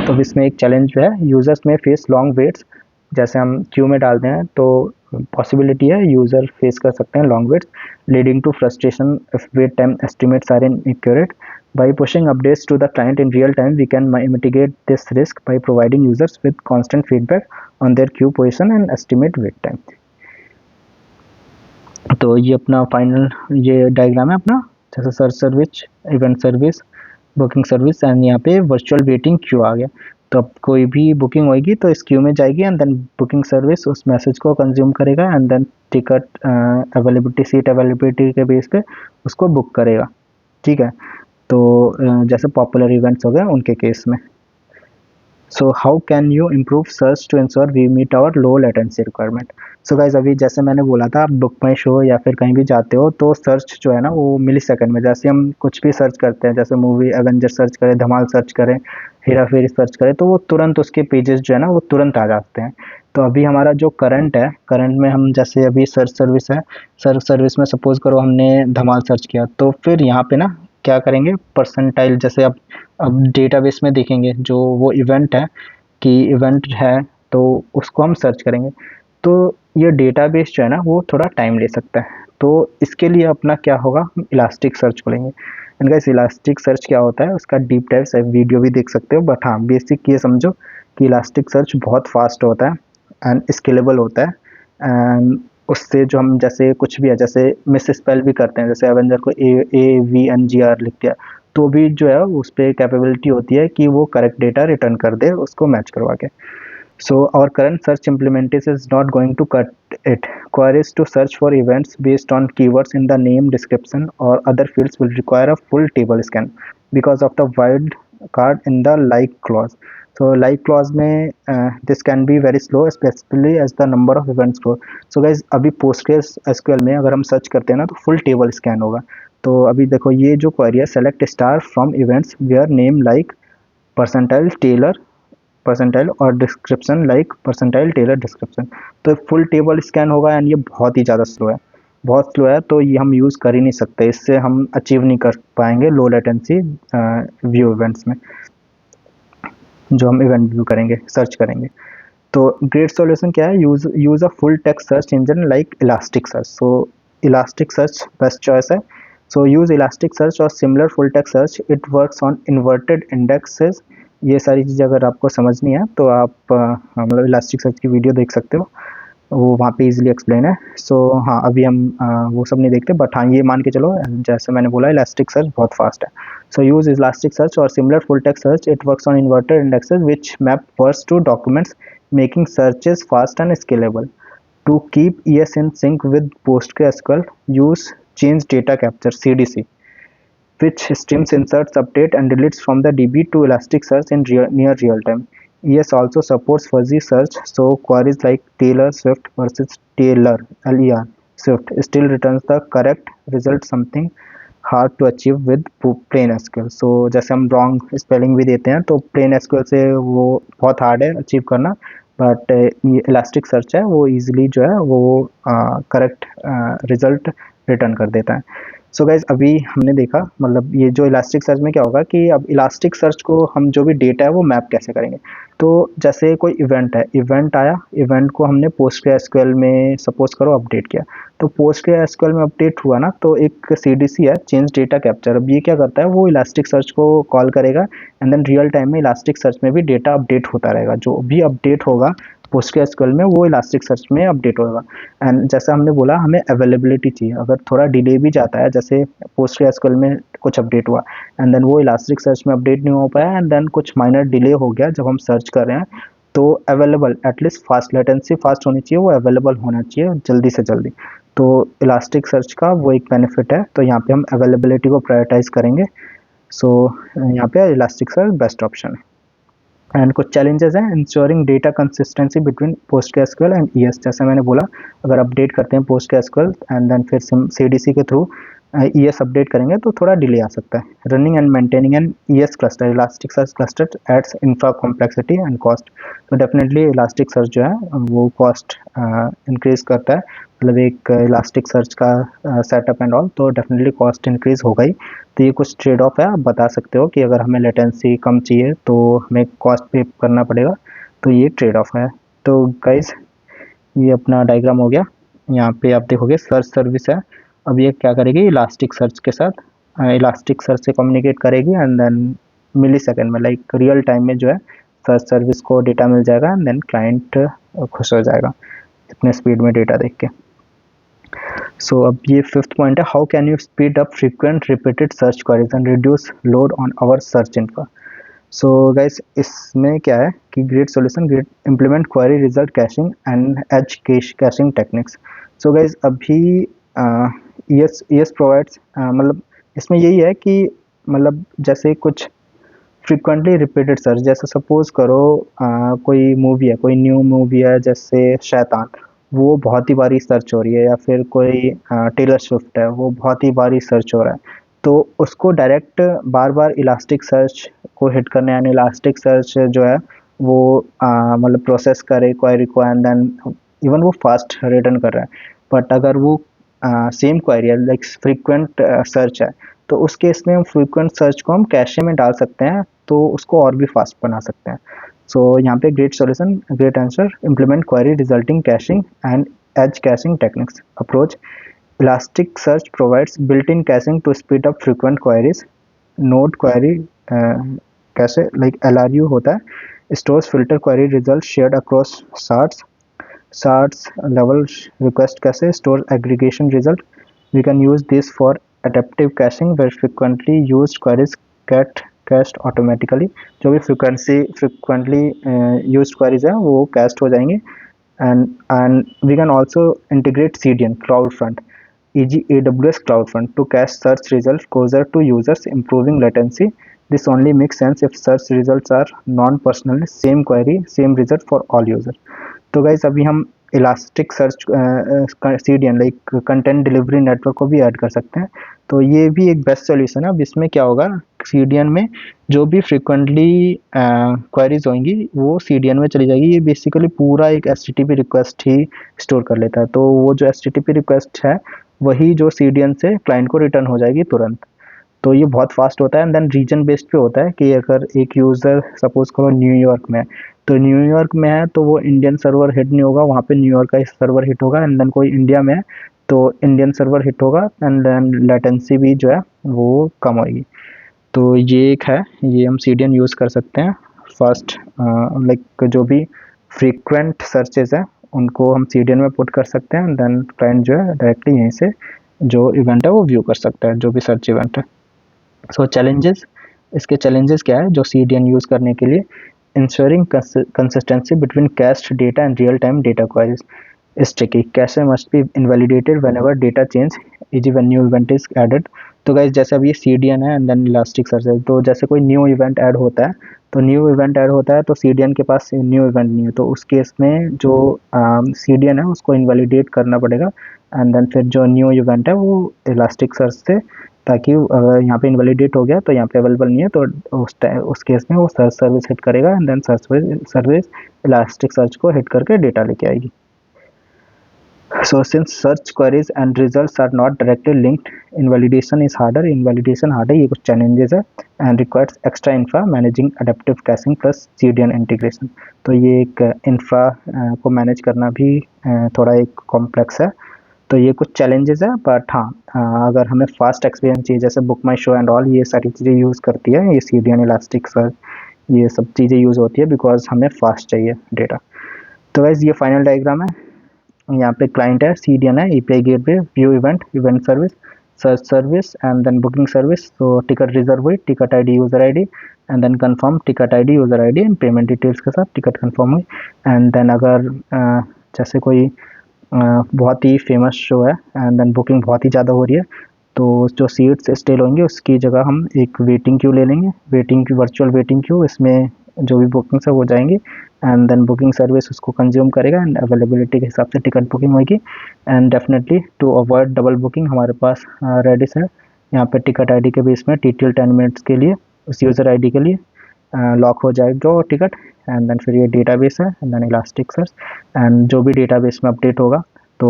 तो इसमें एक चैलेंज है, यूजर्स में फेस लॉन्ग वेट्स, जैसे हम क्यू में डालते हैं तो पॉसिबिलिटी है यूज़र फेस कर सकते हैं long waits, leading to frustration if wait time estimates are inaccurate। By pushing updates to the client in real time, we can mitigate this risk by providing users with constant feedback on their queue position and estimate wait time। तो ये अपना final ये diagram है अपना, जैसे search service, event service, booking service, and यहाँ पे virtual waiting Q आ गया। तो अब कोई भी बुकिंग होगी तो इस क्यू में जाएगी, एंड देन बुकिंग सर्विस उस मैसेज को कंज्यूम करेगा, and then ticket availability, seat availability के बेस पे उसको बुक करेगा। ठीक है, तो जैसे पॉपुलर इवेंट्स हो गए उनके केस में। So how can you improve search to ensure we meet our low latency requirement. So guys अभी जैसे मैंने बोला था, आप बुक माई शो या फिर कहीं भी जाते हो तो सर्च जो है ना वो मिली सेकंड में, जैसे हम कुछ भी सर्च करते हैं, जैसे मूवी एवेंजर सर्च करें, धमाल सर्च करें, हेरा फेरी सर्च करें, तो वो तुरंत उसके पेजेस जो है ना वो तुरंत आ जाते हैं। तो अभी हमारा जो करंट है, करंट में हम जैसे अभी सर्च सर्विस है, सर्च सर्विस में सपोज करो हमने धमाल सर्च किया, तो फिर यहाँ पे ना क्या करेंगे, परसेंटाइल, जैसे अब डेटाबेस में देखेंगे जो वो इवेंट है कि इवेंट है तो उसको हम सर्च करेंगे। तो ये डेटाबेस जो है ना वो थोड़ा टाइम ले सकता है, तो इसके लिए अपना क्या होगा, हम इलास्टिक सर्च खोलेंगे। एंड गाइस इलास्टिक सर्च क्या होता है, उसका डीप डाइव से वीडियो भी देख सकते हो, बट हाँ बेसिक ये समझो कि इलास्टिक सर्च बहुत फास्ट होता है एंड स्केलेबल होता है। एंड उससे जो हम जैसे कुछ भी है, जैसे मिस स्पेल भी करते हैं, जैसे एवेंजर को AVNGR लिख दिया, तो भी जो है उस पर कैपेबिलिटी होती है कि वो करेक्ट डेटा रिटर्न कर दे उसको मैच करवा के। So our current search implementation is not going to cut it. Queries to search for events based on keywords in the name, description, or other fields will require a full table scan because of the wild card in the like clause. So like clause में this can be very slow, especially as the number of events grow. So guys अभी PostgreSQL में अगर हम search करते हैं ना तो full table scan होगा। तो अभी देखो ये जो क्वेरी है, select star from events where name like percentile tailor percentile or description like percentile tailor description. तो फुल टेबल स्कैन होगा एंड ये बहुत ही ज़्यादा स्लो है, बहुत स्लो है, तो ये हम यूज़ कर ही नहीं सकते, इससे हम अचीव नहीं कर पाएंगे लो लेटेंसी व्यू इवेंट्स में, जो हम इवेंट व्यू करेंगे, सर्च करेंगे। तो ग्रेट सॉल्यूशन क्या है, use a full text search engine like elastic search. So elastic search best choice है। सो यूज़ इलास्टिक सर्च और similar full text search, it works on inverted indexes. ये सारी चीज़ें अगर आपको समझनी है तो आप मतलब इलास्टिक सर्च की वीडियो देख सकते हो, वो वहाँ पे इजीली एक्सप्लेन है। सो हाँ अभी हम वो सब नहीं देखते, बट हाँ ये मान के चलो जैसे मैंने बोला इलास्टिक सर्च बहुत फास्ट है। सो यूज़ इलास्टिक सर्च और similar full text search, it works on inverted indexes which map words to documents, making searches fast and scalable. To keep ES in sync with PostgreSQL, use change data capture (CDC), which streams inserts, update, and deletes from the DB to Elasticsearch in near real time. ES also supports fuzzy search, so queries like Taylor Swift versus Taylor (LER) Swift still returns the correct result, something hard to achieve with plain SQL. So जैसे हम wrong spelling भी देते हैं तो plane SQL से वो बहुत hard है अचीव करना, बट ये इलास्टिक सर्च है वो इजीली जो है वो करेक्ट रिजल्ट रिटर्न कर देता है। सो गाइज अभी हमने देखा, मतलब ये जो इलास्टिक सर्च में क्या होगा कि अब इलास्टिक सर्च को हम जो भी डेटा है वो मैप कैसे करेंगे। तो जैसे कोई इवेंट है, इवेंट आया, इवेंट को हमने PostgreSQL में सपोज करो अपडेट किया, तो PostgreSQL में अपडेट हुआ ना, तो एक CDC है, चेंज डेटा कैप्चर। अब ये क्या करता है, वो इलास्टिक सर्च को कॉल करेगा एंड देन रियल टाइम में इलास्टिक सर्च में भी डेटा अपडेट होता रहेगा। जो भी अपडेट होगा PostgreSQL में वो इलास्टिक सर्च में अपडेट होगा। एंड जैसा हमने बोला, हमें अवेलेबिलिटी चाहिए। अगर थोड़ा डिले भी जाता है, जैसे PostgreSQL में कुछ अपडेट हुआ एंड देन वो इलास्टिक सर्च में अपडेट नहीं हो पाया एंड देन कुछ माइनर डिले हो गया जब हम सर्च कर रहे हैं, तो available at least fast, latency fast होनी चाहिए, वो अवेलेबल होना चाहिए जल्दी से जल्दी। तो इलास्टिक सर्च का वो एक बेनिफिट है, तो यहाँ पे हम अवेलेबिलिटी को प्रायोरिटाइज करेंगे। सो यहाँ पे इलास्टिक सर्च बेस्ट ऑप्शन है। एंड कुछ चैलेंजेस हैं, ensuring data consistency between PostgreSQL and ES। जैसे मैंने बोला, अगर अपडेट करते हैं PostgreSQL एंड देन फिर CDC के थ्रू ES अपडेट करेंगे तो थोड़ा डिले आ सकता है। Running and maintaining an ES cluster, elastic search cluster adds infra complexity and cost. तो डेफिनेटली इलास्टिक सर्च जो है वो कॉस्ट इंक्रीज करता है, मतलब एक इलास्टिक सर्च का सेटअप एंड ऑल, तो डेफिनेटली कॉस्ट इंक्रीज होगा ही। तो ये कुछ ट्रेड ऑफ है, आप बता सकते हो कि अगर हमें लेटेंसी कम चाहिए तो हमें कॉस्ट पे करना पड़ेगा, तो ये ट्रेड ऑफ है। तो गाइज ये अपना डायग्राम हो गया। यहाँ पे आप देखोगे सर्च सर्विस है। अब ये क्या करेगी, इलास्टिक सर्च के साथ इलास्टिक सर्च से कम्युनिकेट करेगी एंड देन मिली सेकेंड में, लाइक रियल टाइम में जो है सर्च सर्विस को डेटा मिल जाएगा एंड देन क्लाइंट खुश हो जाएगा इतने स्पीड में डेटा देख के। सो अब ये फिफ्थ पॉइंट है, how can you speed up frequent repeated search queries and reduce load on our search infra. So guys इसमें क्या है कि great solution, great implement query result caching and edge caching techniques. So guys अभी ES provides, मतलब इसमें यही है कि मतलब जैसे कुछ फ्रीक्वेंटली रिपीटेड सर्च, जैसे सपोज करो कोई मूवी है, कोई न्यू मूवी है जैसे शैतान, वो बहुत ही बारी सर्च हो रही है, या फिर कोई टेलर स्विफ्ट है, वो बहुत ही बारी सर्च हो रहा है, तो उसको डायरेक्ट बार बार इलास्टिक सर्च को हिट करने, यानी इलास्टिक सर्च जो है वो मतलब प्रोसेस करे क्वेरी को एंड देन इवन वो फास्ट रिटर्न कर रहा है। बट अगर वो सेम क्वेरी है, लाइक फ्रीक्वेंट सर्च है, तो उस केस में हम फ्रीक्वेंट सर्च को हम कैशे में डाल सकते हैं, तो उसको और भी फास्ट बना सकते हैं। सो यहाँ पे great solution, great answer, implement query resulting caching and edge caching techniques approach. Elastic search provides built in caching to speed up frequent queries. Node query cache, like LRU होता है, stores filter query result shared across shards. Shards level request cache, store aggregation result. We can use this for adaptive caching where frequently used queries get cached automatically। जो भी frequently used queries हैं वो cached हो जाएंगे। and we can also integrate CDN CloudFront, e.g. AWS CloudFront to cache search results closer to users, improving latency। This only makes sense if search results are non-personal, same query same result for all users। तो guys अभी हम elastic search CDN like content delivery network को भी add कर सकते हैं, तो ये भी एक बेस्ट सोल्यूशन है। अब इसमें क्या होगा, CDN में जो भी फ्रिक्वेंटली क्वेरीज होंगी वो CDN में चली जाएगी। ये बेसिकली पूरा एक HTTP रिक्वेस्ट ही स्टोर कर लेता है, तो वो जो HTTP रिक्वेस्ट है वही जो CDN से क्लाइंट को रिटर्न हो जाएगी तुरंत। तो ये बहुत फास्ट होता है एंड देन रीजन बेस्ड पे होता है कि अगर एक यूज़र सपोज करो न्यूयॉर्क में है, तो न्यूयॉर्क में है तो वो इंडियन सर्वर हिट नहीं होगा, वहाँ पे न्यूयॉर्क का सर्वर हिट होगा। एंड देन कोई इंडिया में है तो इंडियन सर्वर हिट होगा एंड देन लेटेंसी भी जो है वो कम होगी। तो ये एक है, ये हम CDN यूज़ कर सकते हैं फर्स्ट, लाइक जो भी फ्रीक्वेंट सर्चेज हैं उनको हम CDN में पुट कर सकते हैं, देन क्लाइंट जो है डायरेक्टली यहीं से जो इवेंट है वो व्यू कर सकता है, जो भी सर्च इवेंट है। सो चैलेंजेस, इसके चैलेंजेस क्या है जो CDN यूज़ करने के लिए, ensuring consistency between cached data and real time data queries is tricky. Cache must be invalidated whenever data change, e.g. when new event is added। तो guys जैसे अब ये CDN है एंड देन इलास्टिक सर्च है, तो जैसे कोई new event add होता है, तो न्यू इवेंट ऐड होता है तो CDN के पास न्यू इवेंट नहीं है, तो उस केस में जो CDN है उसको इनवैलिडेट करना पड़ेगा एंड देन फिर जो न्यू इवेंट है वो इलास्टिक सर्च से, ताकि अगर यहाँ पे इनवैलिडेट हो गया तो यहाँ पे अवेलेबल नहीं है, तो उस केस में वो सर्च सर्विस हिट करेगा and then search service elastic search को हिट करके डेटा लेके आएगी। So since search queries and results are not directly linked, invalidation is harder. Invalidation harder, ये कुछ challenges है and requires extra infra managing adaptive caching plus CDN integration. तो ये एक infra को manage करना भी थोड़ा एक complex है. तो ये कुछ challenges है, but हाँ अगर हमें fast experience चाहिए जैसे book my show and all, ये सारी चीज़ें यूज़ करती है ये CDN, Elasticsearch, ये सब चीज़ें यूज़ होती है बिकॉज हमें फास्ट चाहिए डेटा. तो वैसे ये फाइनल डायग्राम है. यहाँ पे क्लाइंट है, CDN है, API gateway, view event, event service, search service and then booking service. तो टिकट रिजर्व हुई, ticket ID user ID and then confirm ticket ID user ID and payment details के साथ ticket confirm हुई. And then अगर जैसे कोई बहुत ही फेमस शो है एंड देन बुकिंग बहुत ही ज़्यादा हो रही है, तो जो सीट्स स्टेल होंगे उसकी जगह हम एक वेटिंग क्यू ले लेंगे, waiting queue, virtual waiting queue. इसमें जो भी बुकिंग्स है वो जाएंगे एंड देन बुकिंग सर्विस उसको कंज्यूम करेगा एंड अवेलेबिलिटी के हिसाब से टिकट बुकिंग होगी. And definitely to avoid double booking हमारे पास रेडिस है. यहाँ पे टिकट ID के बेस में TTL 10 मिनट्स के लिए उस यूज़र ID के लिए लॉक हो जाएगा टिकट. एंड देन फिर ये डेटाबेस है एंड देन इलास्टिकसर्च, एंड जो भी डेटाबेस में अपडेट होगा तो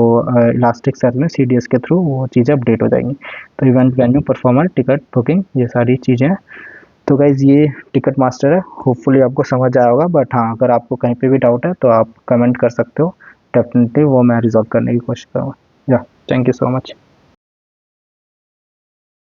इलास्टिकसर्च में CDS के थ्रू वो चीज़ें अपडेट हो जाएंगी. तो event venue, performer, ticket booking, ये सारी चीज़ें हैं. तो गाइज़ ये टिकट मास्टर है, होपफुली आपको समझ आया होगा. बट हाँ अगर आपको कहीं पे भी डाउट है तो आप कमेंट कर सकते हो, डेफिनेटली वो मैं रिजॉल्व करने की कोशिश करूँगा. या थैंक यू सो मच.